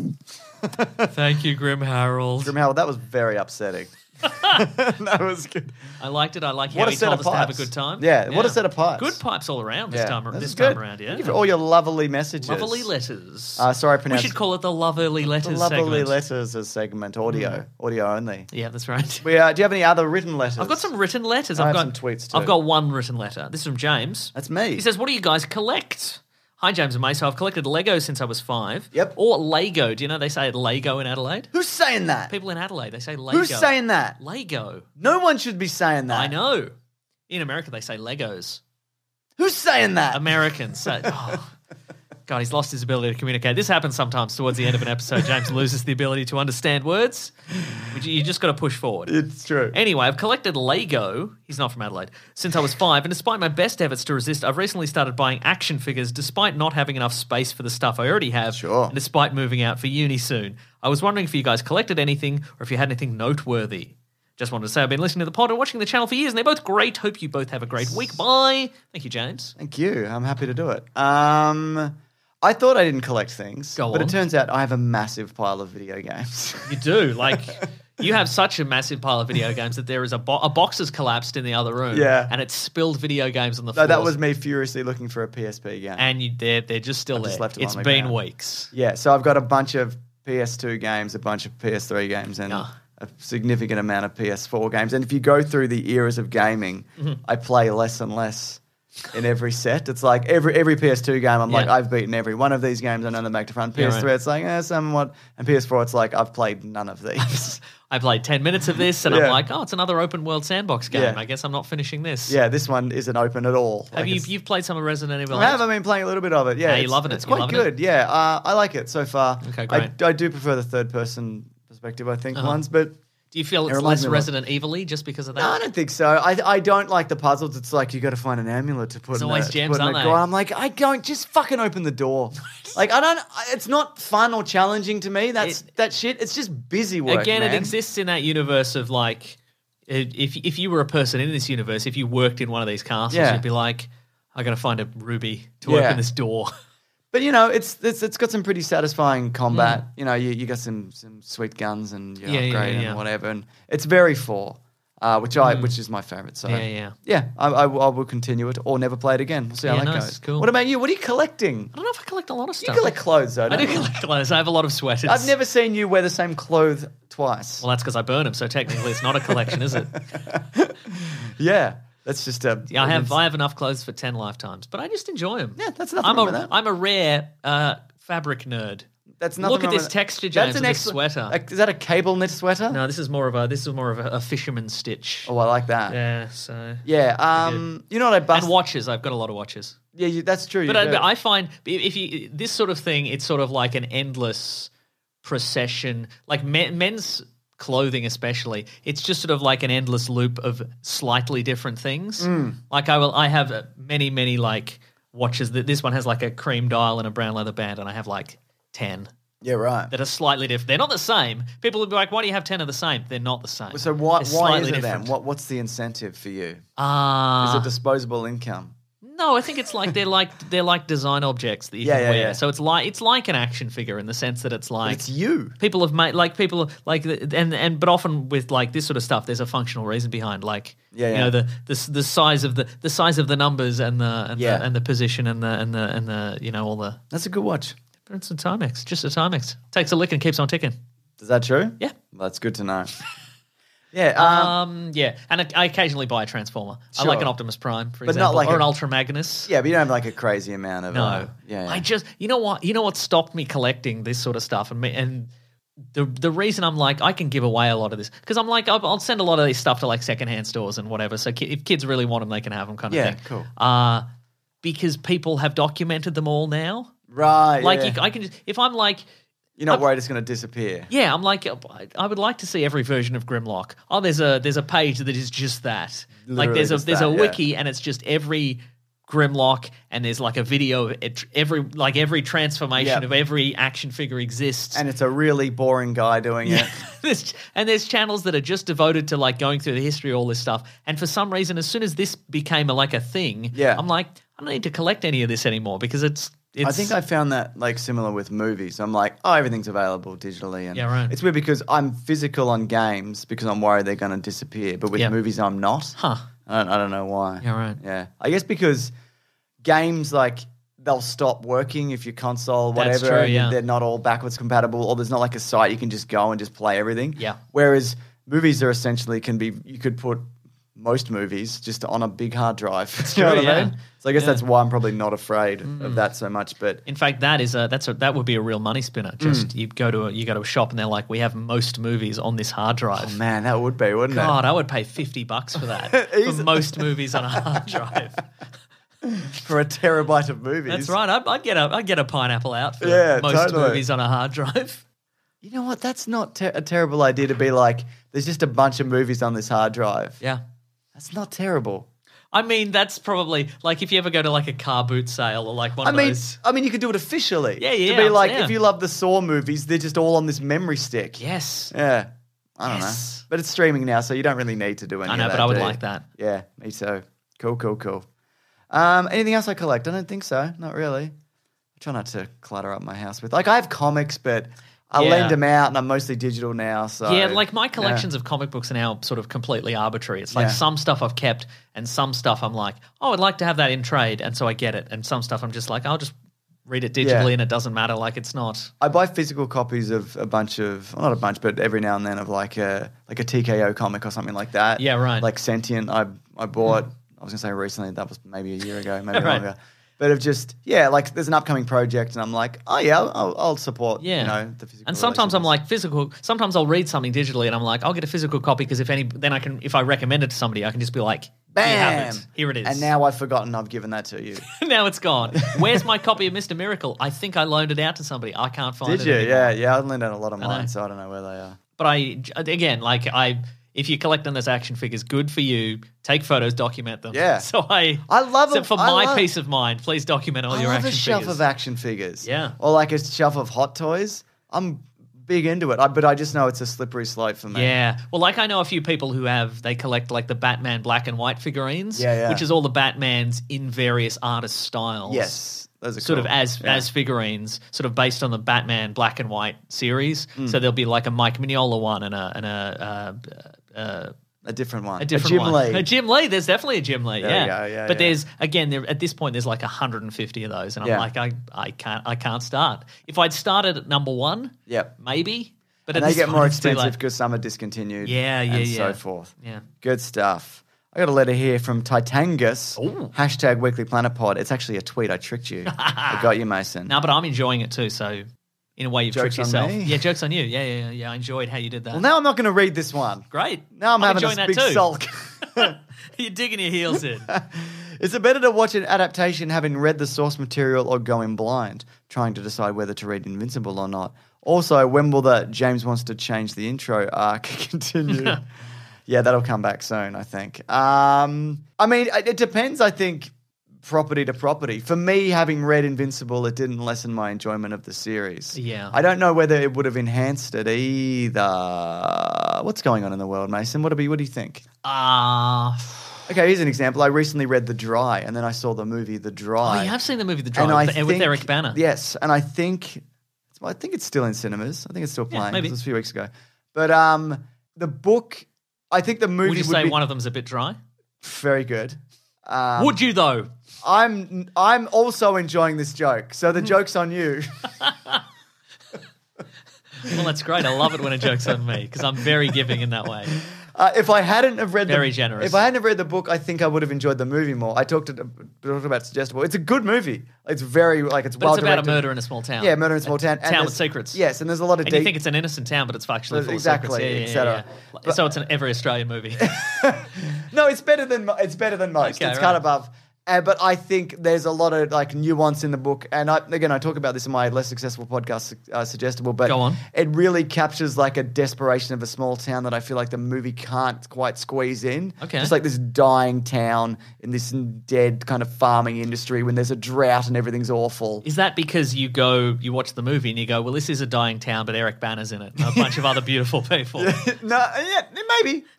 Thank you, Grim Harold. Grim Harold, that was very upsetting. That was good. I liked it. I like What how a he set told of us to have a pipes. good time. Yeah, what a set of pipes. Good pipes all around this time is around, yeah. Thank you for all your lovely messages. Lovely letters. Sorry, I We pronounced should call it the Lovely Letters the lovely segment. letters as segment, audio Mm. only. Yeah, that's right. Do you have any other written letters? I've got some written letters. I I've have got some tweets too. I've got one written letter. This is from James. That's me. He says, "What do you guys collect?" Hi, James and Mason. I've collected Lego since I was 5. Yep. Or Lego. Do you know they say Lego in Adelaide? Who's saying that? People in Adelaide, they say Lego. Who's saying that? Lego. No one should be saying that. I know. In America, they say Legos. Who's saying that? Americans say, God, he's lost his ability to communicate. This happens sometimes towards the end of an episode. James loses the ability to understand words. You just got to push forward. It's true. Anyway, I've collected Lego, he's not from Adelaide, since I was 5, and despite my best efforts to resist, I've recently started buying action figures despite not having enough space for the stuff I already have, Sure. and despite moving out for uni soon. I was wondering if you guys collected anything or if you had anything noteworthy. Just wanted to say I've been listening to the pod and watching the channel for years, and they're both great. Hope you both have a great week. Bye. Thank you, James. Thank you. I'm happy to do it. I thought I didn't collect things, Go but on. it turns out I have a massive pile of video games. You do. Like, you have such a massive pile of video games that there is a box has collapsed in the other room. Yeah. And it's spilled video games on the floor. No, that was me furiously looking for a PSP game. And they're just still there. just left them It's on the been ground. weeks. Yeah, so I've got a bunch of PS2 games, a bunch of PS3 games, and Ah. a significant amount of PS4 games. And if you go through the eras of gaming, Mm-hmm. I play less and less in every set. It's like every PS2 game, I'm like, Yeah. I've beaten every one of these games. I know them back to front. Yeah, PS3, right. it's like, somewhat. And PS4, it's like, I've played none of these. I played 10 minutes of this, and Yeah. I'm like, oh, it's another open world sandbox game. Yeah. I guess I'm not finishing this. Yeah, this one isn't open at all. Have Like, you've played some of Resident Evil? I have. I've been playing a little bit of it. Yeah, Are you loving it? It's You quite loving good. Yeah, I like it so far. Okay, great. I do prefer the third-person perspective. I think ones, but Do you feel It it's reminds less me of- Resident Evil-y just because of that? no, I don't think so. I don't like the puzzles. It's like you got to find an amulet to put. There's in always a, to gems, put in aren't a they? guide. I'm like, I don't just fucking open the door. Like I don't. It's not fun or challenging to me. That shit. It's just busy work. Again, man. it exists in that universe of like, if you were a person in this universe, if you worked in one of these castles, Yeah. you'd be like, I got to find a ruby to Yeah. open this door. But you know, it's got some pretty satisfying combat. You know, you got some sweet guns and you Yeah, yeah, upgrade yeah. and whatever, and it's very full, which is my favorite. So Yeah. I will continue it or never play it again. We'll see how Yeah, that nice, goes. cool. What about you? What are you collecting? I don't know if I collect a lot of You stuff. collect clothes, though. I do don't you? collect clothes. I have a lot of sweaters. I've never seen you wear the same clothes twice. Well, that's because I burn them, so technically it's not a collection, is it? Yeah, that's just a. Yeah, I have enough clothes for 10 lifetimes, but I just enjoy them. Yeah, that's nothing wrong with that. I'm a rare fabric nerd. That's nothing Look at wrong this with texture, that. James, That's of an this excellent sweater. Is that a cable knit sweater? No, this is more of a fisherman stitch. Oh, I like that. Yeah, so Yeah. You know what I bust? and watches. I've got a lot of watches. Yeah, that's true. But I find if you this sort of thing, it's sort of like an endless procession, like men's clothing especially. It's just sort of like an endless loop of slightly different things. Like I have many like watches. This one has like a cream dial and a brown leather band, and I have like 10. Yeah, right. That are slightly different. They're not the same. People will be like, why do you have 10 of the same? They're not the same. So why is it different. then? What's the incentive for you? Is it disposable income? No, I think it's like they're like design objects that you can wear. Yeah. So it's like an action figure in the sense that it's like it's you. People have made but often with like this sort of stuff, there's a functional reason behind you know the size of the numbers and the position and the you know all the. That's a good watch. But it's a Timex, just a Timex. Takes a lick and keeps on ticking. Is that true? Yeah, well, that's good to know. Yeah. Yeah, and I occasionally buy a Transformer. Sure. I like an Optimus Prime, for but example, not like or an Ultra Magnus. Yeah, but you don't have like a crazy amount of. No, yeah. I just you know what stopped me collecting this sort of stuff, and the reason I'm like I can give away a lot of this because I'm like I'll send a lot of this stuff to like secondhand stores and whatever. So if kids really want them, they can have them, kind of thing. Yeah, cool. Because people have documented them all now. Right. Like I can just if I'm like. You're not worried it's going to disappear. Yeah, I'm like, I would like to see every version of Grimlock. Oh, there's a page that is just that. Literally like there's a wiki and it's just every Grimlock and there's like a video of every transformation of every action figure exists. And it's a really boring guy doing it. There's channels that are just devoted to like going through the history of all this stuff. And for some reason, as soon as this became a thing, I'm like, I don't need to collect any of this anymore because it's I think I found that like similar with movies. I'm like, oh, everything's available digitally, and yeah, right. It's weird because I'm physical on games because I'm worried they're going to disappear, but with movies I'm not. Huh? I don't know why. Yeah, right. Yeah, I guess because games like they'll stop working if your console whatever. That's true, yeah. They're not all backwards compatible, or there's not like a site you can just go and just play everything. Yeah. Whereas movies are essentially you could put most movies just on a big hard drive. It's you know true, what I mean? So I guess that's why I'm probably not afraid of that so much. But in fact, that would be a real money spinner. Just you go to a shop and they're like, we have most movies on this hard drive. Oh man, that would be, wouldn't it? God, I would pay $50 for that for most movies on a hard drive. For a terabyte of movies. That's right. I'd get a pineapple out for most totally. movies on a hard drive. You know what? That's not a terrible idea to be like, there's just a bunch of movies on this hard drive. Yeah. That's not terrible. I mean, that's probably like if you ever go to like a car boot sale or like one of those. I mean, you could do it officially. Yeah. To be like, if you love the Saw movies, they're just all on this memory stick. Yes. Yeah. I don't know. But it's streaming now, so you don't really need to do any of that. I know, but I would like that. Yeah, me too. Cool. Anything else I collect? I don't think so. Not really. I try not to clutter up my house with. Like, I have comics, but I lend them out, and I'm mostly digital now. So yeah, like my collections of comic books are now sort of completely arbitrary. It's like some stuff I've kept, and some stuff I'm like, oh, I'd like to have that in trade, and so I get it. And some stuff I'm just like, I'll just read it digitally, and it doesn't matter. Like it's not. I buy physical copies of a bunch of, well, not a bunch, but every now and then of like a TKO comic or something like that. Yeah, right. Like Sentient, I bought. I was gonna say recently. That was maybe a year ago, maybe longer. But of just, like there's an upcoming project and I'm like, oh yeah, I'll support, the physical. And sometimes I'm like physical, sometimes I'll read something digitally and I'm like, I'll get a physical copy because if I recommend it to somebody, I can just be like, bam, here it is. And now I've forgotten I've given that to you. Now it's gone. Where's my copy of Mr. Miracle? I think I loaned it out to somebody. I can't find it. Did you? Anymore. Yeah, I loaned out a lot of mine, so I don't know where they are. But if you're collecting those action figures, good for you. Take photos, document them. Yeah. So I love them. For my peace of mind, please document all your action figures. I love a shelf of action figures. Yeah. Or like a shelf of hot toys. I'm big into it, but I just know it's a slippery slope for me. Yeah. Well, like I know a few people who they collect like the Batman black and white figurines, which is all the Batmans in various artist styles. Yes. Those are sort cool. of as figurines, sort of based on the Batman black and white series. So there'll be like a Mike Mignola one and a different one. A different Jim one. Lee. A Jim Lee. There's definitely a Jim Lee. There you go, yeah, but there's at this point there's like 150 of those, and I'm like I can't start. If I'd started at number one, maybe. But and they get more expensive because some are discontinued. And so forth. Yeah. Good stuff. I got a letter here from Titangus. # Weekly Planet Pod. It's actually a tweet. I tricked you. I got you, Mason. No, but I'm enjoying it too. So in a way, you've tricked yourself. Me? Yeah, joke's on you. Yeah. I enjoyed how you did that. Well, now I'm not going to read this one. Great. Now I'm having enjoying a big that too. sulk. You're digging your heels in. Is it better to watch an adaptation having read the source material or going blind, trying to decide whether to read Invincible or not? Also, when will the James wants to change the intro arc continue? Yeah, that'll come back soon, I think. I mean, it depends, I think, property to property. For me, having read Invincible, it didn't lessen my enjoyment of the series. Yeah. I don't know whether it would have enhanced it either. What's going on in the world, Mason? What do you think? Okay, here's an example. I recently read The Dry, and then I saw the movie The Dry. Oh, you have seen the movie The Dry with Eric Bana. Yes, and I think it's still in cinemas. I think it's still playing. Maybe. It was a few weeks ago. But the book, I think the movie would you say one of them's a bit dry? Very good. Would you though? I'm also enjoying this joke, so the joke's on you. Well, that's great. I love it when a joke's on me because I'm very giving in that way. If I hadn't have read Very generous. If I hadn't have read the book, I think I would have enjoyed the movie more. I talked about Suggestible. It's a good movie. It's very it's But well it's about directed. a murder in a small town. Yeah, murder in a small town. Town with secrets. Yes, and there's a lot of And you think it's an innocent town, but it's actually full exactly, of secrets. etc. Yeah. So it's an every Australian movie. No, it's better than most. Okay, It's right. kind of above. But I think there's a lot of nuance in the book, and I talk about this in my less successful podcast, Suggestible. But Go on. It really captures a desperation of a small town that I feel like the movie can't quite squeeze in. Okay. Just like this dying town in this dead kind of farming industry when there's a drought and everything's awful. Is that because you watch the movie and you go, well, this is a dying town, but Eric Bana's in it, and a bunch of other beautiful people. No, yeah,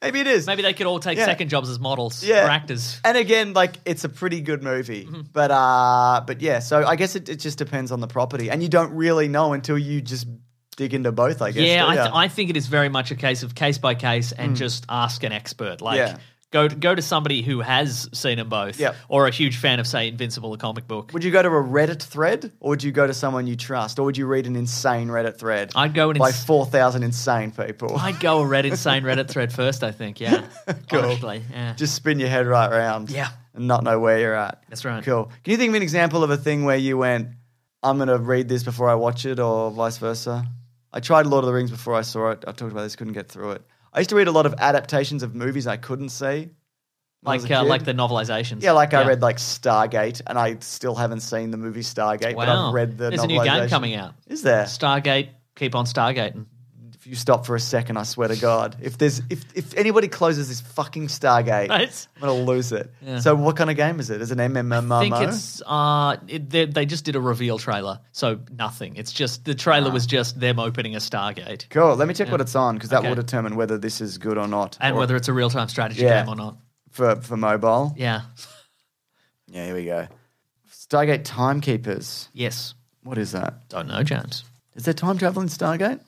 maybe it is. Maybe they could all take second jobs as models or Yeah. actors. And again, it's a pretty good movie. Mm-hmm. But yeah, so I guess it just depends on the property. And you don't really know until you just dig into both, I guess. Yeah, don't you? I think it is very much a case of case by case and just ask an expert. Yeah. Go to somebody who has seen them both, Yep. or a huge fan of, say, Invincible, the comic book. Would you go to a Reddit thread, or would you go to someone you trust, or would you read an insane Reddit thread? I'd go by 4,000 insane people. I'd go a insane Reddit thread first, I think, yeah. Cool. Honestly, yeah. Just spin your head right round. Yeah. And not know where you're at. That's right. Cool. Can you think of an example of a thing where you went, I'm going to read this before I watch it, or vice versa? I tried Lord of the Rings before I saw it. I talked about this, couldn't get through it. I used to read a lot of adaptations of movies I couldn't see. Like the novelizations. Yeah, I read Stargate, and I still haven't seen the movie Stargate, but Wow. I've read the There's novelization. a new game coming out. Is there? Stargate, keep on Stargating. If you stop for a second, I swear to God, if anybody closes this fucking Stargate, Right. I'm gonna lose it. Yeah. So what kind of game is it? Is it an MMO? I think it's they just did a reveal trailer, so nothing. It's just the trailer was just them opening a Stargate, Cool. Let me check what it's on, because that Okay. will determine whether this is good or not, and or whether it's a real time strategy Yeah. game or not. for mobile. Yeah. Yeah, here we go. Stargate Timekeepers. Yes. What is that? Don't know, James. Is there time travel in Stargate?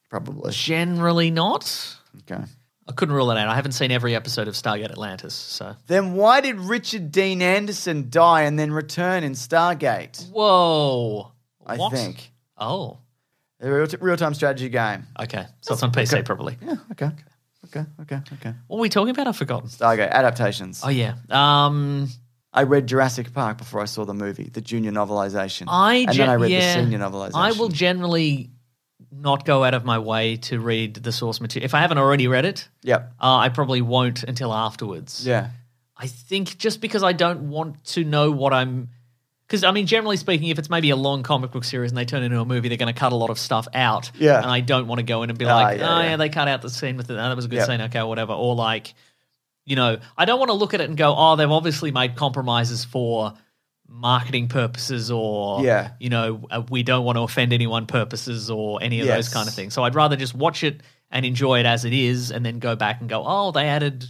Probably. Generally not. Okay. I couldn't rule it out. I haven't seen every episode of Stargate Atlantis, so. Then why did Richard Dean Anderson die and then return in Stargate? Whoa. I What? think. Oh. A real-time strategy game. Okay. So it's on PC okay. probably. Yeah, okay. What were we talking about? I've forgotten. Stargate, adaptations. Oh, yeah. I read Jurassic Park before I saw the movie, the junior novelization. And then I read the senior novelization. I will generally not go out of my way to read the source material. If I haven't already read it, Yep. I probably won't until afterwards. Yeah. I think just because I don't want to know what I'm... Because, I mean, generally speaking, if it's maybe a long comic book series and they turn it into a movie, they're going to cut a lot of stuff out. Yeah. And I don't want to go in and be like, yeah. they cut out the scene with it. Oh, that was a good Yep. scene, okay, whatever. Or like, I don't want to look at it and go, oh, they've obviously made compromises for marketing purposes or, Yeah. we don't want to offend anyone purposes or any of Yes. those kind of things. So I'd rather just watch it and enjoy it as it is and then go back and go, oh, they added...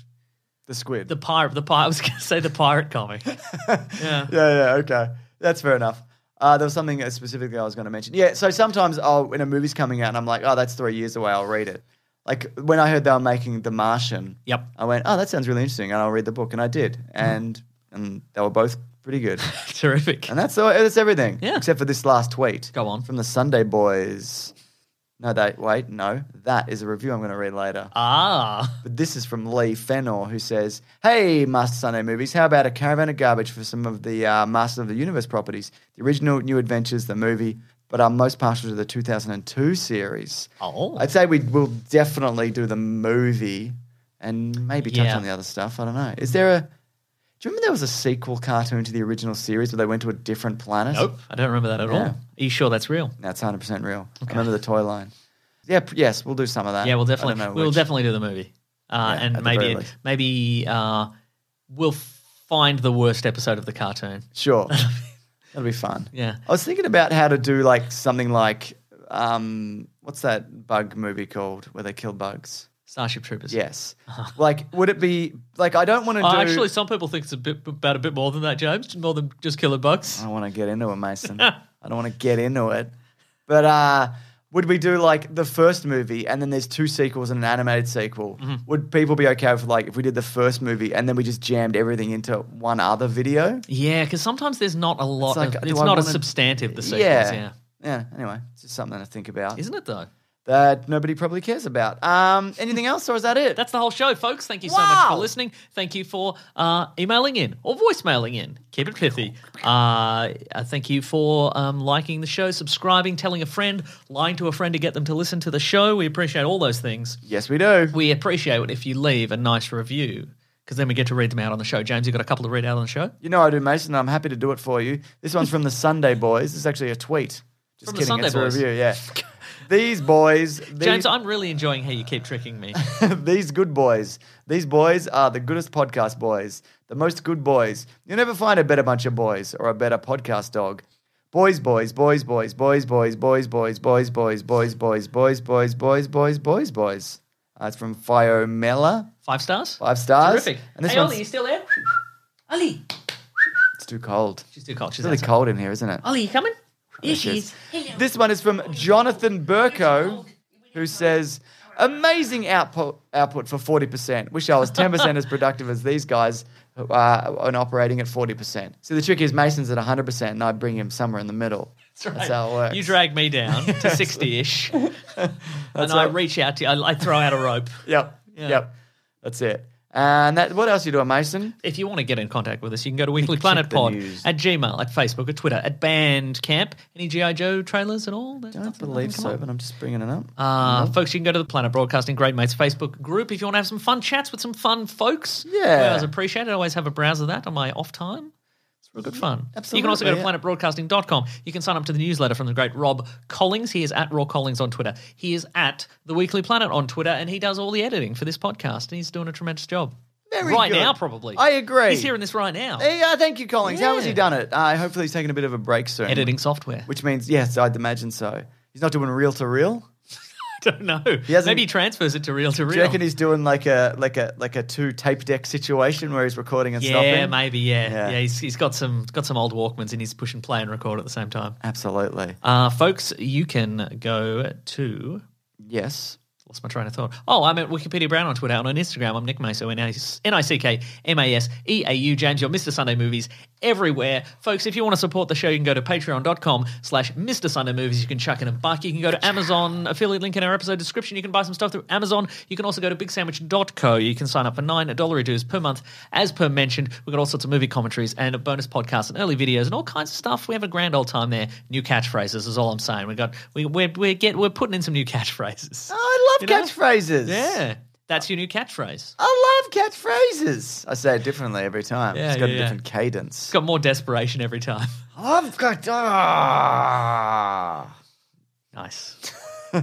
The squid. The pirate. I was going to say the pirate comic. Yeah. Yeah, okay. That's fair enough. There was something specifically I was going to mention. Yeah, so sometimes when a movie's coming out and I'm like, oh, that's 3 years away, I'll read it. Like when I heard they were making The Martian, Yep. I went, oh, that sounds really interesting, and I'll read the book, and I did. And they were both pretty good. Terrific. And that's everything. Yeah. Except for this last tweet. Go on. From the Sunday Boys. No, that is a review I'm going to read later. Ah. But this is from Lee Fenor, who says, hey, Master Sunday Movies, how about a caravan of garbage for some of the Masters of the Universe properties? The original New Adventures, the movie, but I'm most partial to the 2002 series. Oh. I'd say we will definitely do the movie and maybe touch Yeah. on the other stuff. I don't know. Is there Do you remember there was a sequel cartoon to the original series where they went to a different planet? Nope, I don't remember that at all. Are you sure that's real? That's 100% real. Okay. I remember the toy line. Yeah, yes, we'll do some of that. Yeah, we'll definitely do the movie. And maybe we'll find the worst episode of the cartoon. Sure. That'll be fun. Yeah. I was thinking about how to do like something like, what's that bug movie called where they kill bugs? Starship Troopers. Yes. Like, would it be, like, I don't want to do... Actually, some people think it's a bit more than that, James, more than just killing bugs. I don't want to get into it, Mason. I don't want to get into it. But would we do, like, the first movie and then there's 2 sequels and an animated sequel? Mm-hmm. Would people be okay with, like, if we did the first movie and then we just jammed everything into one other video? Yeah, because sometimes there's not a lot it's not as substantive, the sequels. Yeah, anyway, it's just something to think about. Isn't it, though? That nobody probably cares about. Anything else, or is that it? That's the whole show, folks. Thank you so much for listening. Thank you for emailing in or voicemailing in. Keep it pithy. Thank you for liking the show, subscribing, telling a friend, lying to a friend to get them to listen to the show. We appreciate all those things. Yes, we do. We appreciate it if you leave a nice review, because then we get to read them out on the show. James, you got a couple to read out on the show? You know I do, Mason. I'm happy to do it for you. This one's from the Sunday Boys. This is actually a tweet. Just from kidding. The Sunday it's Boys. A review, yeah. These boys... James, I'm really enjoying how you keep tricking me. These good boys. These boys are the goodest podcast boys. The most good boys. You'll never find a better bunch of boys or a better podcast dog. Boys, boys, boys, boys, boys, boys, boys, boys, boys, boys, boys, boys, boys, boys, boys, boys, boys, boys. It's from Fiomela. 5 stars? 5 stars. Terrific. And this hey, Ollie, you still there? Ollie. It's too cold. She's too cold. It's really cold in here, isn't it? Ollie, you coming? Here she is. This one is from Jonathan Burko, who says, amazing output for 40%. Wish I was 10% as productive as these guys and operating at 40%. See, the trick is Mason's at 100% and I bring him somewhere in the middle. That's right. That's how it works. You drag me down to 60-ish and I reach out to you. I throw out a rope. Yep. That's it. And what else are you doing, Mason? If you want to get in contact with us, you can go to Weekly Planet Pod at Gmail, at Facebook, at Twitter, at Bandcamp. Any G.I. Joe trailers at all? I don't believe so, but I'm just bringing it up. Folks, you can go to the Planet Broadcasting Great Mates Facebook group if you want to have some fun chats with some fun folks. Yeah. I always appreciate it. I always have a browse of that on my off time. It's real good fun. Absolutely. You can also go to planetbroadcasting.com. You can sign up to the newsletter from the great Rob Collings. He is at Raw Collings on Twitter. He is at The Weekly Planet on Twitter, and he does all the editing for this podcast, and he's doing a tremendous job. Very right good. now, probably. I agree. He's hearing this right now. Yeah, thank you, Collings. Yeah. How has he done it? Hopefully he's taking a bit of a break soon. Editing software. Which means, yes, I'd imagine so. He's not doing reel-to-reel? I don't know. Maybe he transfers it to reel-to-reel. Do you reckon he's doing like a 2 tape deck situation where he's recording and stopping? Yeah, maybe, yeah. He's got some old Walkmans and he's pushing play and record at the same time. Absolutely. Folks, you can go to... Yes. Lost my train of thought. Oh, I'm at Wikipedia Brown on Twitter and on Instagram. I'm Nick Maso, Nickmaseau. James, your Mr. Sunday Movies everywhere. Folks, if you want to support the show, you can go to patreon.com/Mr. Sunday Movies. You can chuck in a buck. You can go to Amazon, affiliate link in our episode description. You can buy some stuff through Amazon. You can also go to bigsandwich.co. You can sign up for $9 dues per month. As per mentioned, we've got all sorts of movie commentaries and bonus podcasts and early videos and all kinds of stuff. We have a grand old time there. New catchphrases is all I'm saying. We're putting in some new catchphrases. Oh, I love catchphrases. Yeah. That's your new catchphrase. I love catchphrases. I say it differently every time. Yeah, it's got a different cadence. It's got more desperation every time. I've got... Nice.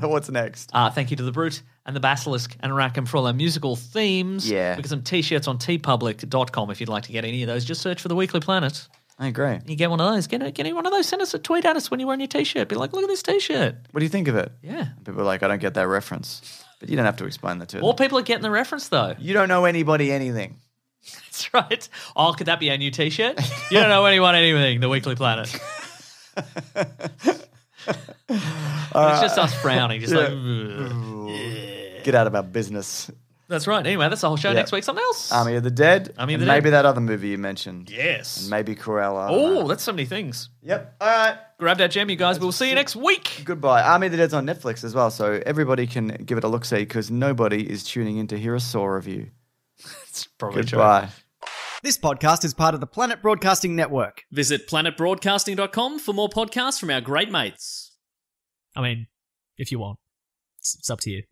What's next? Thank you to The Brute and The Basilisk and Rackham for all our musical themes. Yeah. We've got some T-shirts on tpublic.com if you'd like to get any of those. Just search for The Weekly Planet. I agree. You get one of those. Get one of those. Send us a tweet at us when you're wearing your T-shirt. Be like, look at this T-shirt. What do you think of it? Yeah. People are like, I don't get that reference. But you don't have to explain that to them. More people are getting the reference, though. You don't know anybody anything. That's right. Oh, could that be our new T-shirt? You don't know anyone anything, The Weekly Planet. It's just us frowning. Just Get out of our business. That's right. Anyway, that's the whole show. Next week, something else. Army of the Dead. Army of and the maybe Dead. that other movie you mentioned. Yes. And maybe Cruella. Oh, that's so many things. Yep. All right. Grab that gem, you guys. We'll see you next week. Goodbye. Army of the Dead's on Netflix as well, so everybody can give it a look-see because nobody is tuning in to hear a Saw review. It's probably Goodbye. true. This podcast is part of the Planet Broadcasting Network. Visit planetbroadcasting.com for more podcasts from our great mates. I mean, if you want. It's up to you.